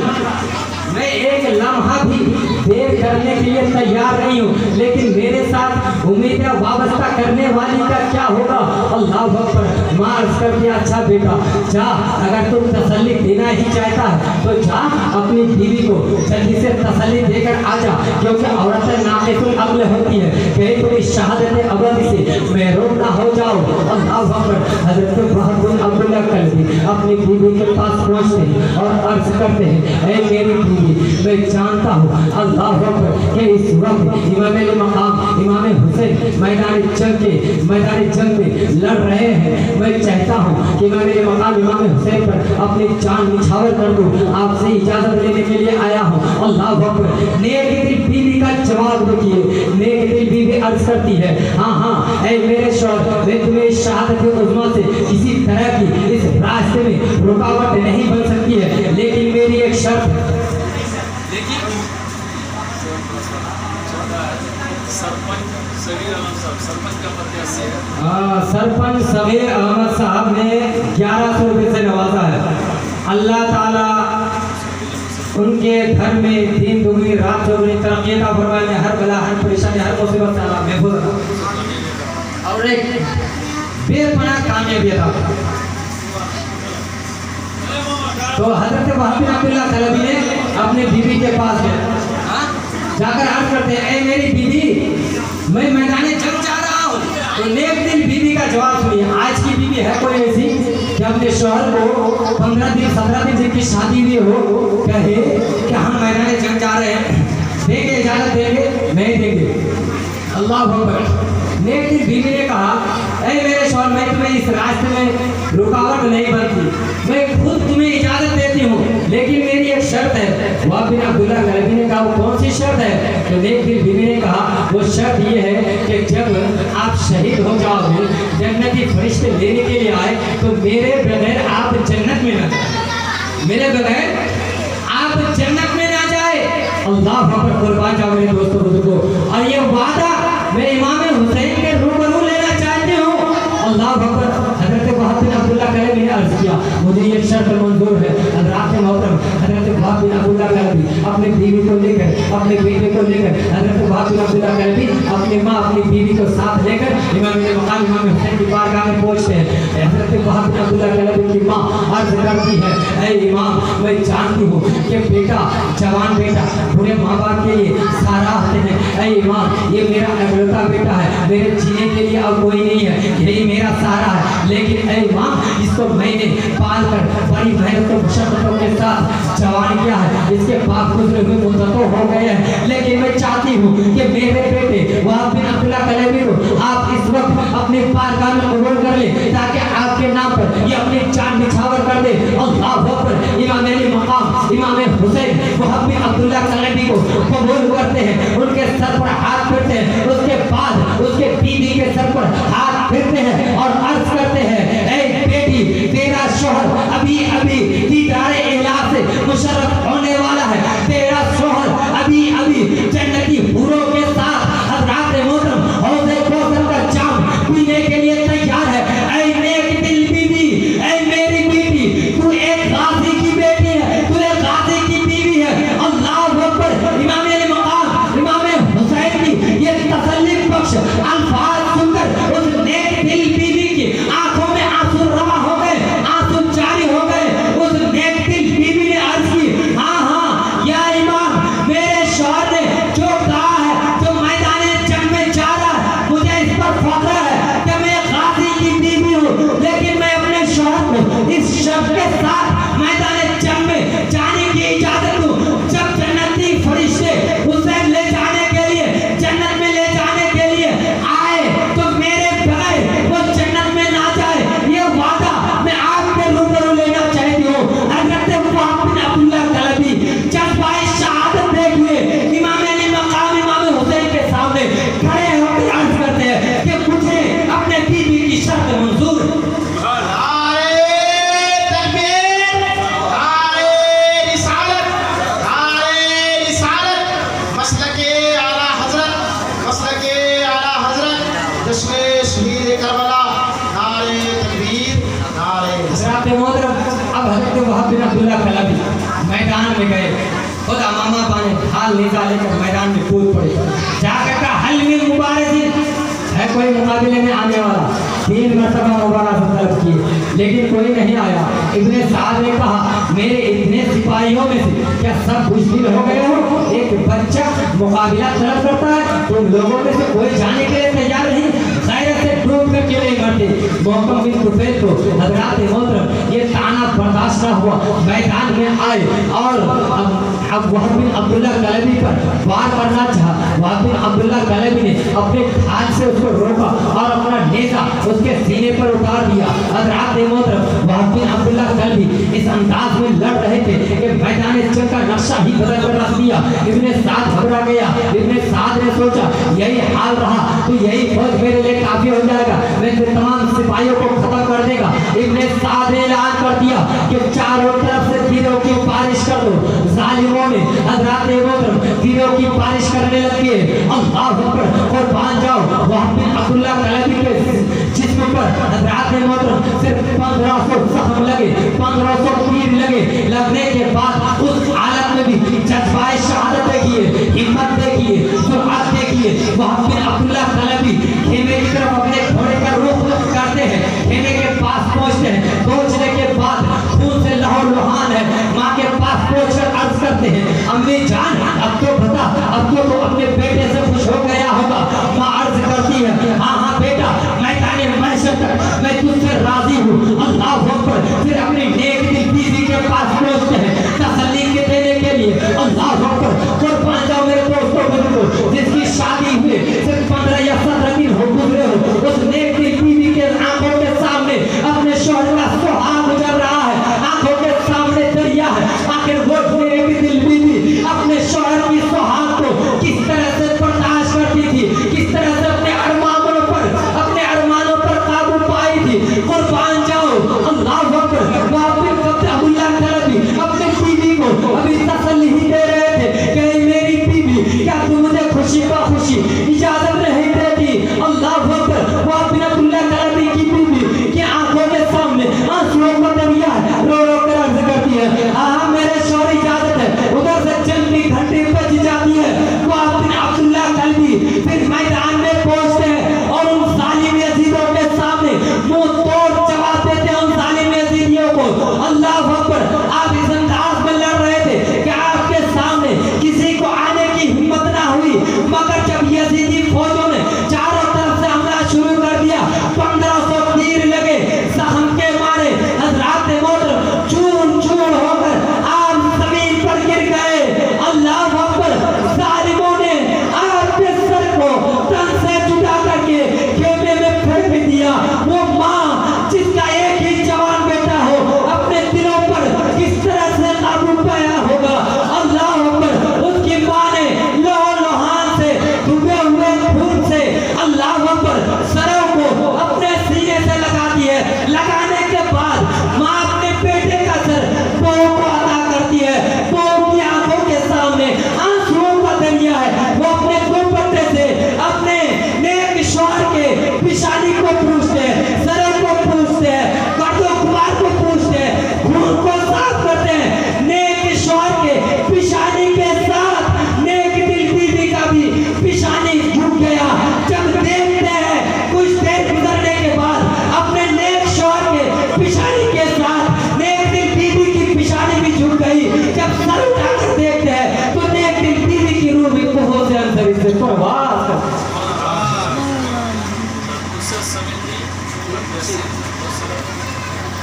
मैं एक लम्हा भी देर करने के लिए तैयार नहीं हूँ, लेकिन मेरे साथ उम्मीदें वाबस्ता करने वाली का क्या होगा। अल्लाह अकबर। माँ अर्ज कर दिया, अच्छा बेटा जा, अगर तुम तसल्ली देना ही चाहता है तो जा अपनी बीवी को जल्दी से तसल्ली देकर आ जा, क्योंकि औरतें नाक़िसुल अक़्ल होती है, कहीं तुम इस शहादत अबदी से महरूम ना हो जाओ। अल्लाह अकबर। हज़रत वहाब बिन अब्दुल्लाह कल्बी अपनी बीवी के पास पहुँचते हैं और अर्ज करते हैं, ऐ मेरी बीवी मैं जानता हूँ अल्लाह अकबर कि इस वक्त इमाम अली मकाम इमाम हुसैन मैदान जंग में लड़ रहे हैं। मैं चाहता हूँ कि इमाम अली मकाम इमाम हुसैन पर अपनी जान निछावर कर दूँ, आपसे इजाज़त लेने के लिए आया हूँ। अल्लाह अकबर। नेक दिल बीवी का जवाब देखिए, नेक दिल बीवी अर्ज करती है, हाँ हाँ ऐ मेरे शौहर, मैं तुम्हें इस शहादत उज़्मा से किसी तरह की इस रास्ते में रुकावट नहीं बन सकती है, लेकिन मेरी एक शर्त है। सरपंच सगीर अहमद साहब ने 1100 रुपये से नवाजा है। अल्लाह ताला उनके घर में दिन दुगनी रात चौगुनी तरक्की का फरमाए, में हर बला हर परेशानी हर मुसीबत से अल्लाह महफूज रखा और एक बेपनाह कामयाबी अता। तो हज़रत वहाब बिन अब्दुल्लाह कल्बी ने अपने बीवी के पास गए, जाकर अर्ज करते हैं, ऐ मेरी बीवी मैं मैदान जंग जा रहा हूँ। तो नेक दिल बीवी का जवाब सुनिए। आज की बीवी है कोई ऐसी कि अपने शौहर को 15 दिन 17 दिन जिनकी शादी हुई हो कहे कि हम मैदान जंग जा रहे हैं, देंगे इजाज़त देंगे नहीं देंगे। अल्लाह अकबर। नेक दिल बीवी ने कहा, ऐ मेरे शौहर, मैं तुम्हें इस रास्ते में रुकावट नहीं बनती, मैं खुद तुम्हें इजाजत देती हूँ, लेकिन मेरी एक शर्त है। वहाब बिन अब्दुल्ला कलबी ने कहा, वो कौन सी शर्त है? तो नेक दिल बीवी ने कहा, वो शर्त ये है कि जब आप शहीद हो जाओगे, जन्नती फरिश्ते लेने के लिए आए, तो मेरे बगैर आप जन्नत में ना जाए, मेरे बगैर आप जन्नत में ना जाए। अल्लाह पर कुर्बान जाओ मेरे दोस्तों बुजुर्गों। और ये वादा मैं इमाम हुसैन के रूबरू लेना चाहती हूँ। अल्लाह पर हजरत वहाब बिन अब्दुल्ला कलबी ने अर्ज किया, मुझे ये शर्त मंजूर है। हजरत मोहतरम हजरत वहाब बिन अब्दुल्ला कलबी अपनी बीवी को लेकर, अपने बेटे को लेकर, हजरत वहाब बिन अब्दुल्ला कलबी अपनी माँ अपनी बीवी को साथ लेकर इमाम हुसैन की बारगाह में पहुँचते हैं। हजरत वहाब बिन अब्दुल्ला कलबी की माँ अर्ज करती है, ऐ इमाम, मैं जानती हूँ कि बेटा, जवान बेटा पूरे माँ बाप के लिए सारा होते हैं। ऐ इमाम, ये मेरा अगलता बेटा है, मेरे जीने के लिए अब कोई नहीं है, यही मेरा सहारा है। लेकिन ऐ इमाम, इसको मैंने पाल कर बड़ी मेहनतों मशक्कतों के साथ जवान किया है, इसके बाप गुजरे हुए मुद्दतों हो गए हैं, लेकिन मैं चाहती हूँ कि मेरे बेटे वहाब बिन अब्दुल्ला कलबी को आप इस वक्त अपने बारगाह में कबूल कर ले, ताकि आपके नाम पर ये अपनी जान निछावर कर दे। अल्लाह अकबर। इमाम अली मकाम इमाम हुसैन वहाब बिन अब्दुल्ला कलबी को कबूल करते हैं, उनके सर पर हाथ फेरते हैं, उसके बाद उसके बीवी के सर पर हाथ फेरते हैं और अर्ज करते हैं, ऐ बेटी, तेरा शौहर अभी अभी दीदार इलाह से मुशर्रफ होने वाला है, तेरा शौहर अभी अभी जन्नती हूरों के साथ हज़रात मोहतरम हौज़े कौसर का जाम पीने के लिए तैयार है। ऐ नेक दिल बीवी, ऐ मेरी बेटी, तू एक गाजी की बेटी है, तू एक गाजी की बीवी है। अल्लाह अकबर। इमाम अली मकाम इमाम हुसैन की ये तसल्ली बख्श अल्फाज सुनकर उस नेक दिल बीवी की आंखों में आंसू रवा हो गए, आंसू जारी हो गए। उस नेक दिल बीवी ने अर्ज की, हाँ हाँ या इमाम, मेरे शौहर ने जो कहा है, जो मैदान जंग में जा रहा है, मुझे इस पर फख्र है कि मैं गाजी की बीवी हूँ, लेकिन मैं अपने शौहर को इस शर्त के साथ मैदान जंग में जाने की इजाजत दूँ, जब जन्नती फरिश्ते उसे ले जाने के लिए, जन्नत में ले जाने के लिए आए, तो मेरे बगैर वो जन्नत में ना जाए। ये वादा मैं आपके रूबरू लेना चाहती हूँ। हजरत वहाब बिन अब्दुल्ला कलबी जज्बाए शहादत देखिए, इमाम अली मकाम इमाम हुसैन के सामने खड़े होकर अर्ज करते हैं कि मुझे अपने बीवी की शर्त मंजूर है। अब हजरत वहाब बिन अब्दुल्ला कलबी मैदान में गए, खुदा मामा पाने ढाल नीचा लेकर मैदान में कूद पड़े, जाकर का हल में मुबारक है, कोई मुकाबले में आने वाला, 3 मरतबा मुबारक तलब किए, लेकिन कोई नहीं आया। इब्ने साद ने कहा, मेरे इतने सिपाहियों में से क्या सब बुज़दिल हो गए हो? एक बच्चा मुकाबला तलब करता है, तुम लोगों में से कोई जाने के लिए तैयार नहीं, गैरत से डूब कर क्यों नहीं मरते? मौका बिन कुफैल को हज़रात मोहतरम ये ताना बर्दाश्त न हुआ, मैदान में आए और अब वहाब बिन अब्दुल्ला कलबी पर वार करना चाहा। वहाब बिन अब्दुल्ला कलबी ने अपने हाथ से उसको रोका और अपना नेज़ा उसके सीने पर उतार दिया। हज़रात मोहतरम वहाब बिन अब्दुल्ला कलबी इस अंदाज में लड़ रहे थे कि मैदान जंग का नक्शा ही बदल कर रख दिया। इब्ने साद घबरा गया। इब्ने साद ने सोचा, यही हाल रहा तो यही फौज मेरे लिए काफी हो जाएगा, मैं तमाम सिपाहियों को खत्म कर देगा। इब्ने साद ने ऐलान कर दिया कि चारों तरफ से तीरों की बारिश कर दो। जालिमों ने हज़रात मोहतरम तीरों की बारिश करने लगी। अल्लाह अकबर। कुर्बान जाओ वहाब बिन अब्दुल्ला कलबी के जिस्म पर हज़रात मोहतरम सिर्फ 1500 जख्म लगे, 1500 तीर लगे। लगने के बाद उस हालत में भी जज्बाए शहादत देखिए, हिम्मत देखिए, जुर्अत देखिए। वहाब बिन अब्दुल्ला कलबी खेमे की तरफ अपने घोड़े का रुख करते हैं, खेमे के पास पहुंचते हैं। पहुंचने के बाद खून से लहू लुहान है, माँ के पास पहुंचकर अर्ज करते हैं, अम्मी जान अब तो बता, अब तो अपने बेटे से खुश हो गया होगा। माँ अर्ज करती है, हाँ हाँ बेटा, मैदाने महशर तक मैं तुझसे राजी हूँ। अल्लाह अकबर। फिर अपनी नेक दिल बीवी के पास पहुंचते हैं तसल्ली के देने के लिए। अल्लाह अकबर। कुर्बान जाओ मेरे दोस्तों बुजुर्गों, जिसकी शादी हुई सिर्फ 15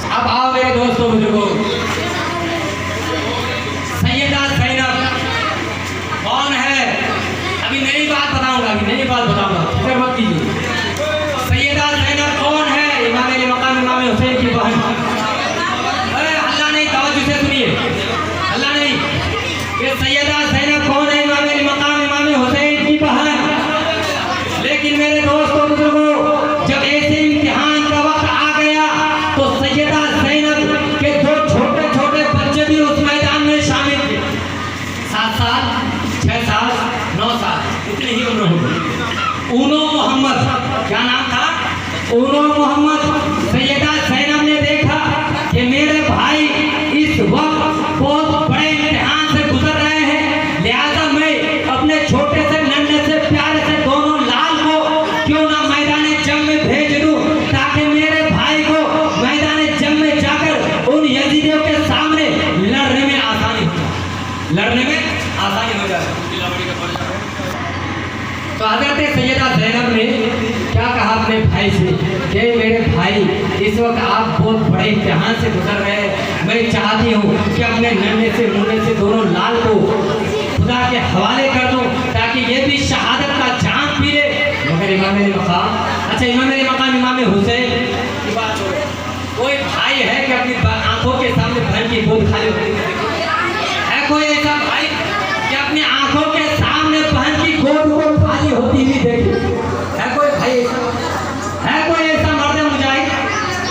अब आओ मेरे दोस्तों बुजुर्गों, सैयदा ज़ैनब कौन है? अभी नई बात बताऊंगा, फिक्र मत कीजिए। सैयदा ज़ैनब कौन है? इमाम मकाम इमाम हुसैन की बहन। अरे अल्लाह नहीं, तवज्जो से सुनिए, अल्लाह नहीं, ये सैयदा ज़ैनब कौन है? इमाम मकाम इमाम हुसैन की बहन। लेकिन मेरे दोस्तों बुजुर्गों, जब ऐसे इम्तिहान का वक्त आ गया तो सैयदा ज़ैनब के दो छोटे छोटे बच्चे भी उस मैदान में शामिल थे। 7 साल, 6 साल, 9 साल, इतनी ही उम्र होगी। ऊनो मोहम्मद, क्या नाम था? ऊनो मोहम्मद। सैयदा ज़ैनब ने देखा कि मेरे भाई इस वक्त बहुत बड़े इम्तिहान से गुजर रहे हैं, लिहाजा मैं अपने छोटे से नन्हे से प्यारे से दोनों लाल को क्यों ना मैदान जंग में भेज दूं, ताकि मेरे भाई को मैदान जंग में जाकर उन यजीदियों के सामने लड़ने में आसानी हो जाए। तो हज़रत सैयदा ज़ैनब ने क्या कहा अपने भाई से कि मेरे भाई, इस वक्त आप बहुत बड़े इम्तिहान से गुजर रहे हैं, मैं चाहती हूँ कि अपने नन्हे से मुन्ने से दोनों लाल को खुदा के हवाले कर दूँ, ताकि ये भी शहादत का जाम पी ले। मगर इमाम मकाम, अच्छा इमाम मकाम इमाम हुसैन की बात हो, कोई भाई है कि अपनी आंखों के सामने बहन की गोद खाली होती है? कोई ऐसा भाई कि अपनी आंखों के सामने बहन की गोद को खाली होती हुई देखे? है कोई भाई ऐसा? है कोई ऐसा मर्द मुजाहिद?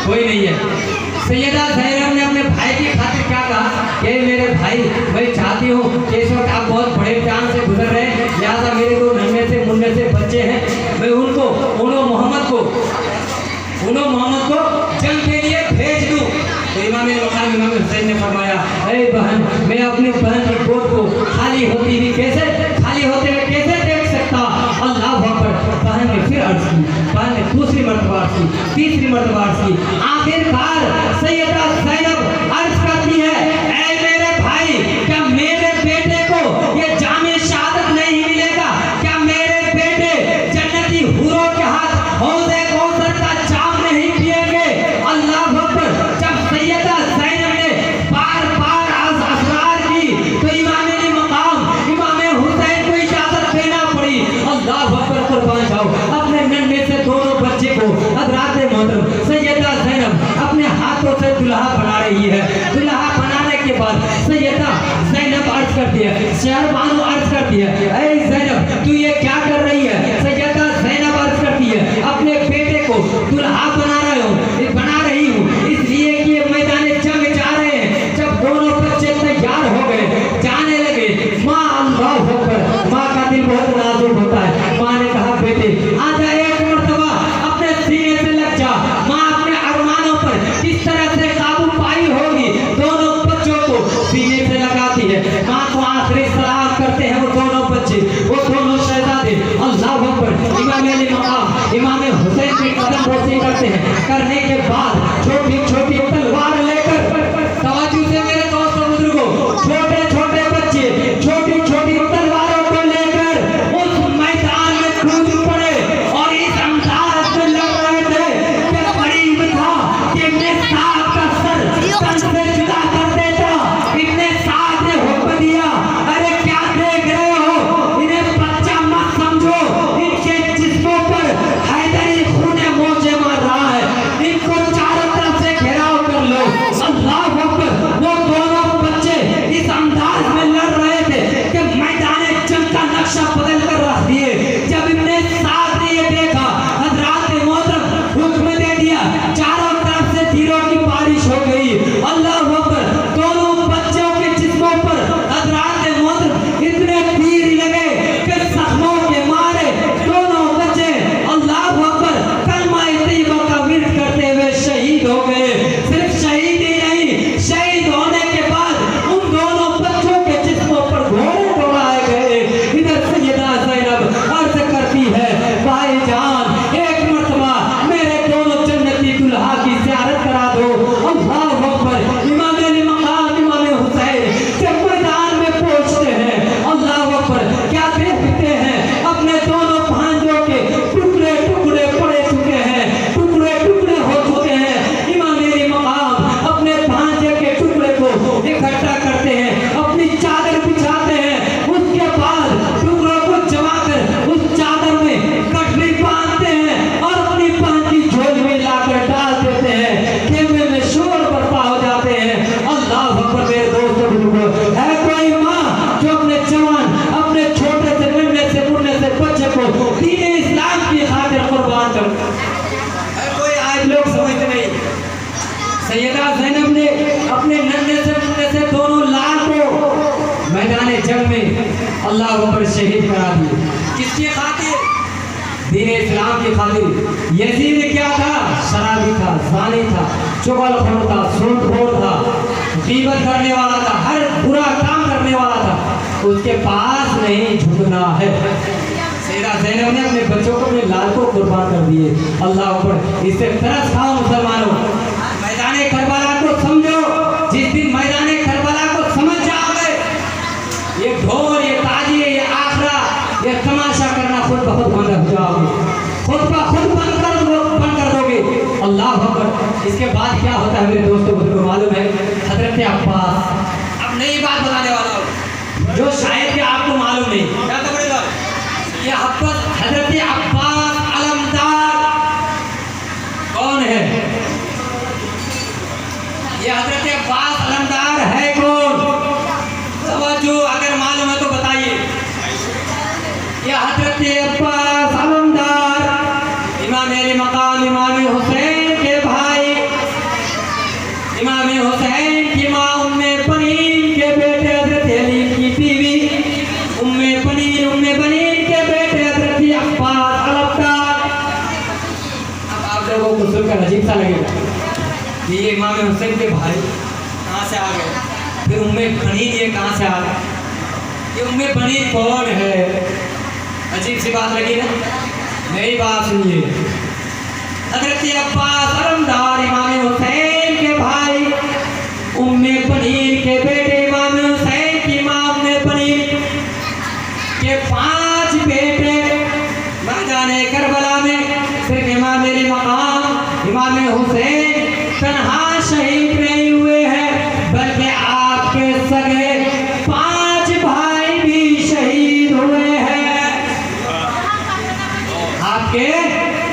कोई नहीं है। सैयदा ज़ैनब ने अपने भाई की खातिर क्या कहा कि मेरे भाई, मैं चाहती हूँ कि इस वक्त आप बहुत बड़े इम्तिहान से गुजर रहे हैं, लिहाजा मेरे दो नन्हे से मुन्ने से बच्चे हैं, मैं उनको ऊनो मोहम्मद को जंग के लिए भेज दूँ। तो इमाम मकाम इमाम हुसैन ने फरमाया, अरे बहन, मैं अपनी बहन की गोद को खाली होते हुए कैसे देख सकता? अल्लाह अकबर। बहन ने फिर अर्ज की, बहन ने दूसरी मर्तबा अर्ज की, तीसरी मर्तबा अर्ज की, आखिरकार सैयदा ज़ैनब अर्ज करती है, ऐ मेरे भाई, क्या मेरे बेटे को ये जामे शहादत नहीं मिलेगा? क्या मेरे बेटे जन्नती हूरों के हाथ हौज़े कौसर का जाम नहीं पिएंगे? अल्लाह अकबर। जब सैयदा ज़ैनब ने बार-बार असरार की तो इमाम मकाम इमाम हुसैन को इजाजत देना पड़ी। अल्लाह अकबर, कुर्बान जाओ। अपने नन्हे से दोनों बच्चे को हज़रात मोहतरम सैयदा ज़ैनब अपने हाथों से दुल्हा बना रही है। दुल्हा बनाने के बाद सैयदा ज़ैनब अर्ज करती है, शहरबानो अर्ज करती है, ऐ ज़ैनब, तू ये क्या कर रही है? सैयदा ज़ैनब अर्ज करती है, अपने बेटे को दुल्हा बना रही हूँ इसलिए कि ये मैदान जंग जा रहे हैं। जब दोनों बच्चे तैयार हो गए, जाने लगे, माँ अल्लाह अकबर, माँ का दिल बहुत नाजुक होता है। माँ ने कहा, बेटे आजा, एक मर्तबा अपने सीने से लग जा। माँ अपने अरमानों पर किस तरह से काबू पाई होगी, दोनों बच्चों को सीने से लगाती है। माँ को आखिरी सलाम करते हैं वो दोनों बच्चे, वो दोनों शहजादे। अल्लाह अकबर। इमाम मकाम इमाम हुसैन की कदम बोसी करते हैं। करने के बाद छोटी छोटी तलवार लेकर, तवज्जो से मेरे दोस्तों बुजुर्गों, छोटे छोटे बच्चे छोटी छोटी तलवारों को लेकर उस मैदान में कूद पड़े और इस अंदाज में लड़ रहे थे कि करीब था कि इब्ने साद का सर तन से जुदा कर देता। इब्ने साद ने हुक्म दिया, अरे क्या देख रहे हो, इन्हें बच्चा मत समझो, इनके जिस्मों पर हैदरी खून मौजे मार रहा है, इनको सैयदा ज़ैनब ने अपने नन्हे से मुन्ने से दोनों लाल को मैदान जंग में अल्लाह पर शहीद करा दिए। किसकी खातिर? दीन इस्लाम की खातिर। यजीद क्या था? शराबी था, ज़ानी था, चुगलखोर था, सूदखोर था, गीबत करने वाला था, हर बुरा काम करने वाला था। उसके पास नहीं झुकना है। सैयदा ज़ैनब ने अपने बच्चों को, अपने लाल को कुर्बान कर दिए। अल्लाह पर इससे तरस खाओ मुसलमानों। मैदान करबला को समझो। जिस दिन मैदान करबला को समझ जाओगे, ये ढोल, ये ताजिए, ये आखरा, ये तमाशा करना खुद ब खुद बंद हो जाओगे, खुद ब खुद बंद कर दोगे। अल्लाह अकबर। इसके बाद क्या होता है मेरे दोस्तों, मुझको मालूम है। हजरत अब्बास, अब नई बात बताने वाला हूँ जो शायद कि आपको मालूम नहीं। क्या तो बड़े लोग, ये हजरत अब्बास अलमदार कौन है? ये हजरत अब्बास अलमदार है कौन? समझो, अगर मालूम है तो बताइए। ये हजरत अब्बास अलमदार इमाम अली मकाम, इमाम हुसैन के भाई, इमाम हुसैन की माँ उम्मे पनीर के बेटे हजरत अली की बीवी उम्मे पनीर के बेटे हजरत अब्बास अलमदार। अब आप लोगों को सुनकर अजीब सा लगेगा कि ये इमाम हुसैन के भाई कहाँ से आ गए, फिर उम्मे पनीर ये कहाँ से आ गए, ये उम्मे पनीर कौन है? अजीब सी बात लगी ना। मेरी बात सुनिए। हजरत अब्बास अलमदार इमाम हुसैन के भाई, उम्मे पनीर के बेटे, इमाम हुसैन की माँ उम्मे पनीर के 5 बेटे मैदान करबला में सिर्फ इमाम अली मकाम, इमाम हुसैन तन्हा शहीद नहीं हुए हैं, बल्कि आपके सगे 5 भाई भी शहीद हुए हैं। आपके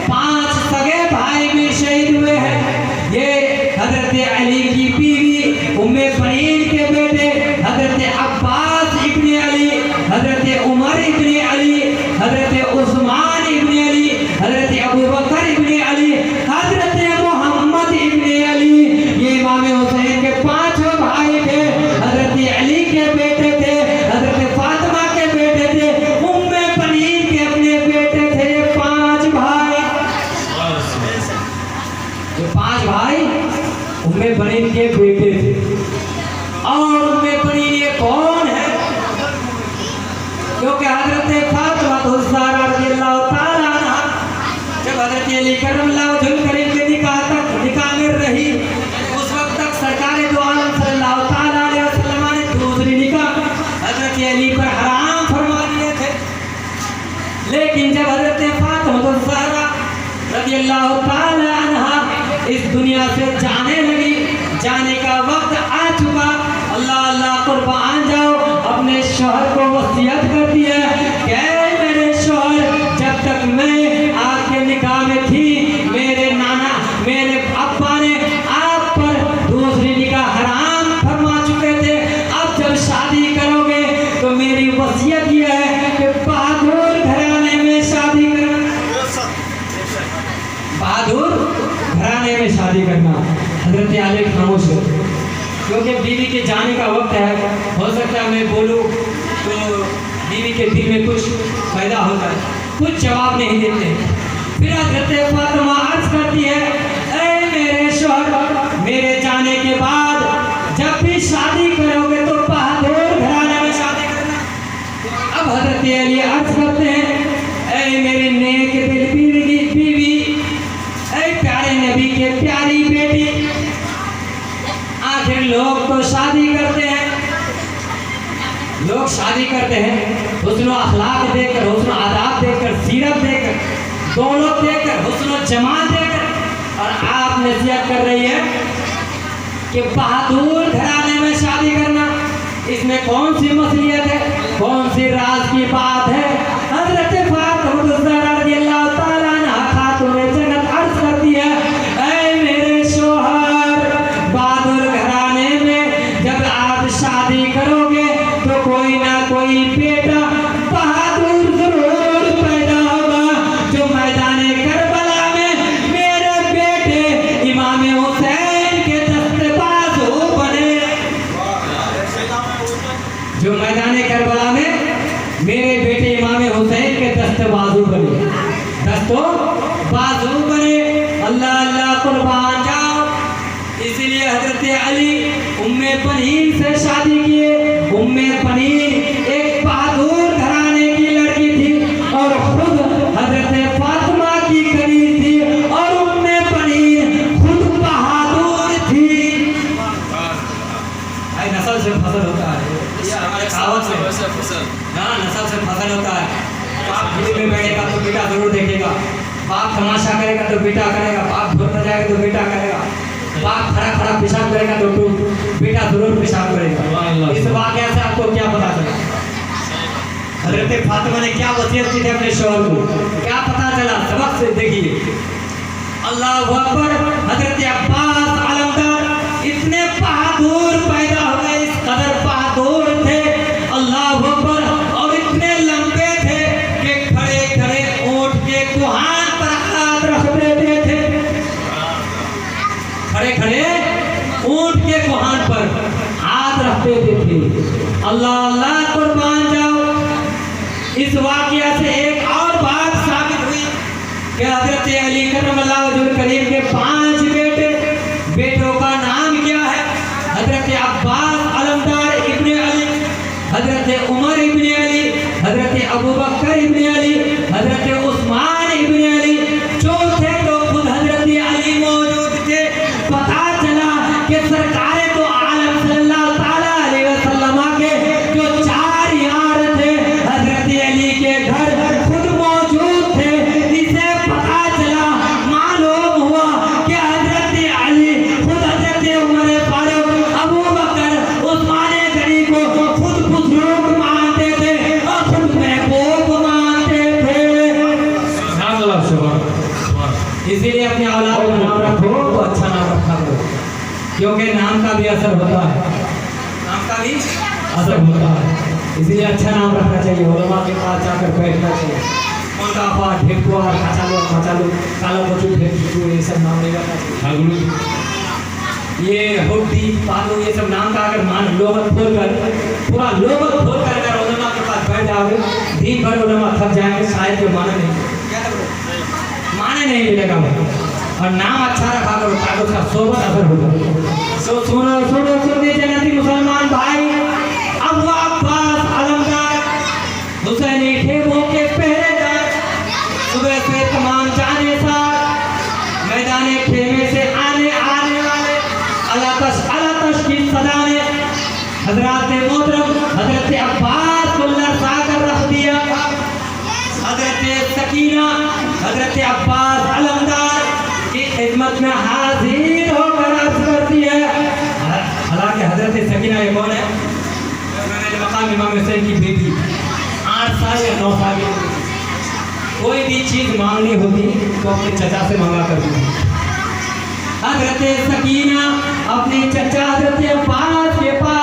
5 सगे भाई भी शहीद हुए हैं। ये हजरत अली की बीवी उम्मे पनीर के बेटे हजरत अब्बास इब्ने अली, हजरत उमर इब्ने अली, हजरत उस्मान इब्ने अली, हजरत अबू बकर इब्ने अली, हजरत मोहम्मद इब्ने अली, ये इमाम हुसैन के 5 भाई थे। हजरत अली के बेटे थे, हजरत फातिमा के बेटे थे, उम्मे पनीर के अपने बेटे थे। 5 भाई, ये 5 भाई उम्मे पनीर के बेटे थे। और उम्मे पनीर ये कौन है? क्योंकि हजरत फातिमा ज़हरा रज़ियल्लाहु ताला अन्हा जब हजरत अली करमल्लाहु वजहहु करीम के निकाह में रही, उस वक्त तक सरकार दो आलम सल्लल्लाहु ताला अलैहि वसल्लम ने दूसरी निकाह हजरत अली पर हराम फरमा दिए थे। लेकिन जब हजरत फातिमा ज़हरा रज़ियल्लाहु ताला अन्हा इस दुनिया से जाने लगी, जाने का वक्त आ चुका, अल्लाह अल्लाह कुर्बान जाओ, अपने शौहर को वसीयत करती है कि मेरे शौहर, जब तक मैं आपके निकाह में थी, मेरे नाना, मेरे अब्बा ने आप पर दूसरी निकाह हराम फरमा चुके थे। अब जब शादी करोगे तो मेरी वसीयत यह है कि बहादुर घराने में शादी करना, बहादुर घराने में शादी करना। हजरत अली खामोश हो, क्योंकि बीवी के जाने का वक्त है। हो सकता है मैं बोलूँ तो बीवी के दिल में कुछ पैदा होता है, कुछ जवाब नहीं देते। फिर हजरत फातिमा अर्ज करती है, ऐ मेरे शौहर, मेरे जाने के बाद जब भी शादी करोगे तो बहादुर घराने में शादी करना। अब हजरत अली अर्ज करते हैं, ऐ मेरी नेक दिल बीवी, ऐ प्यारे नबी के प्यारी बेटी, आखिर लोग तो शादी करते हैं, लोग शादी करते हैं हुस्न अखलाक देखकर, हुस्न आदाब देखकर, सीरत देखकर, दौलत देखकर, हुस्न जमाल देखकर, और आप नसीहत कर रही है कि बहादुर घराने में शादी करना। इसमें कौन सी मसलियत है, कौन सी राज की बात है? हजरत फातिमा ज़हरा रज़ियल्लाहु ताला अन्हा खातून जन्नत अर्ज करती है, ऐ मेरे शौहर, बहादुर घराने में जब आप शादी करोगे तो कोई ना कोई बेटा बहादुर जरूर पैदा होगा, जो मैदान करबला में मेरे बेटे इमाम हुसैन के तो बाजू बने, अल्लाह अल्लाह कुर्बान जाओ। इसलिए हजरत अली उम्मे पनीर से शादी किए। उम्मे पनीर एक बहादुर घराने की लड़की थी और खुद हजरत फातिमा की करीब थी और उम्मे पनीर खुद बहादुर थी। भाई नस्ल से फसल होता है, ये हमारे कहावत से हाँ नस्ल से फसल होता है। बाप भीड़ में बैठेगा तो बेटा जरूर देखेगा, बाप तमाशा करेगा तो बेटा करेगा, बाप भूल जाएगा तो बेटा करेगा, बाप खड़ा खड़ा पेशाब करेगा तो बेटा जरूर पेशाब करेगा। इस वाकया से आपको क्या पता चला? हजरत फातिमा ने क्या वसीयत की थी अपने शौहर को, क्या पता चला? सबक से देखिए। अल्लाह अकबर। हजरत अब्बास आलमदार इतने बहादुर पैदा हुए, इस कदर बहादुर थे अल्लाह अकबर, और इतने लंबे थे कि खड़े खड़े ऊंट के कुहान पर हाथ रख देते थे। खड़े खड़े ऊंट के कुहान पर हाथ रख देते थे। अल्लाह अल्लाह कुर्बान जाओ। इस वाकया से एक और बात साबित हुई कि हजरत अली करमल्लाहु वजहुल करीम के 5 बेटे, बेटों का नाम क्या है? हजरत अब्बास अलमदार इब्ने अली, हजरत उमर इब्ने अली, हजरत अबू बकर इब्ने अली, हजरत उस्मान इब्ने अली। जो थे तो खुद हजरत अली मौजूद थे। पता चला कि सरकार तो आलम सल्लल्लाहु ताला अलैहि वसल्लम के जो 4 यार थे हजरत अली के घर खुद मौजूद थे। इसे पता चला, मालूम हुआ कि हजरत अली खुद हजरत उमर फारूक, अबू बकर, उस्मान गनी को खुद बुजुर्ग मानते थे और खुद महबूब मानते थे। इसीलिए अपने औलाद का नाम रखो तो अच्छा नाम रखा करो, क्योंकि नाम का भी असर होता है, नाम का भी असर होता है। इसीलिए अच्छा नाम रखना चाहिए, उलमा के पास जाकर बैठना चाहिए। उनका पाठ ढेकुआ, खचालो मचालो, काला बचू ढेकुआ, ये सब नाम नहीं रखना चाहिए। ये हुड्डी पालो, ये सब नाम का अगर मान लोगत खोल कर पूरा लोगत खोल कर अगर उलमा के पास बैठ जाओगे, दिन भर उलमा थक जाएंगे, शायद के माने नहीं मिलेगा। और नाम अच्छा रखा करो ताकि उसका सोबत असर होगा। सो सुनो सुनो सुनते जन्नती मुसलमान भाई, अबू अब्बास अलमदार हुसैनी खेमों के पहरेदार सुबह से तमाम जाने साथ मैदान खेमे से आने वाले अलातश की सदा ने हजरत मोहतरम हजरत अब्बास को लरसा कर रख दिया। हजरत सकीना हजरत अब्बास अलमदार की खिदमत में हाजिर होकर अर्ज करती है। हालांकि हजरत सकीना ये कौन है? मकाम इमाम हुसैन की बेटी, 8 साल या 9 साल की। कोई भी चीज मांगनी होती तो अपने चचा से मांगा करती थी। हजरत सकीना अपने चचा हजरत अब्बास के पास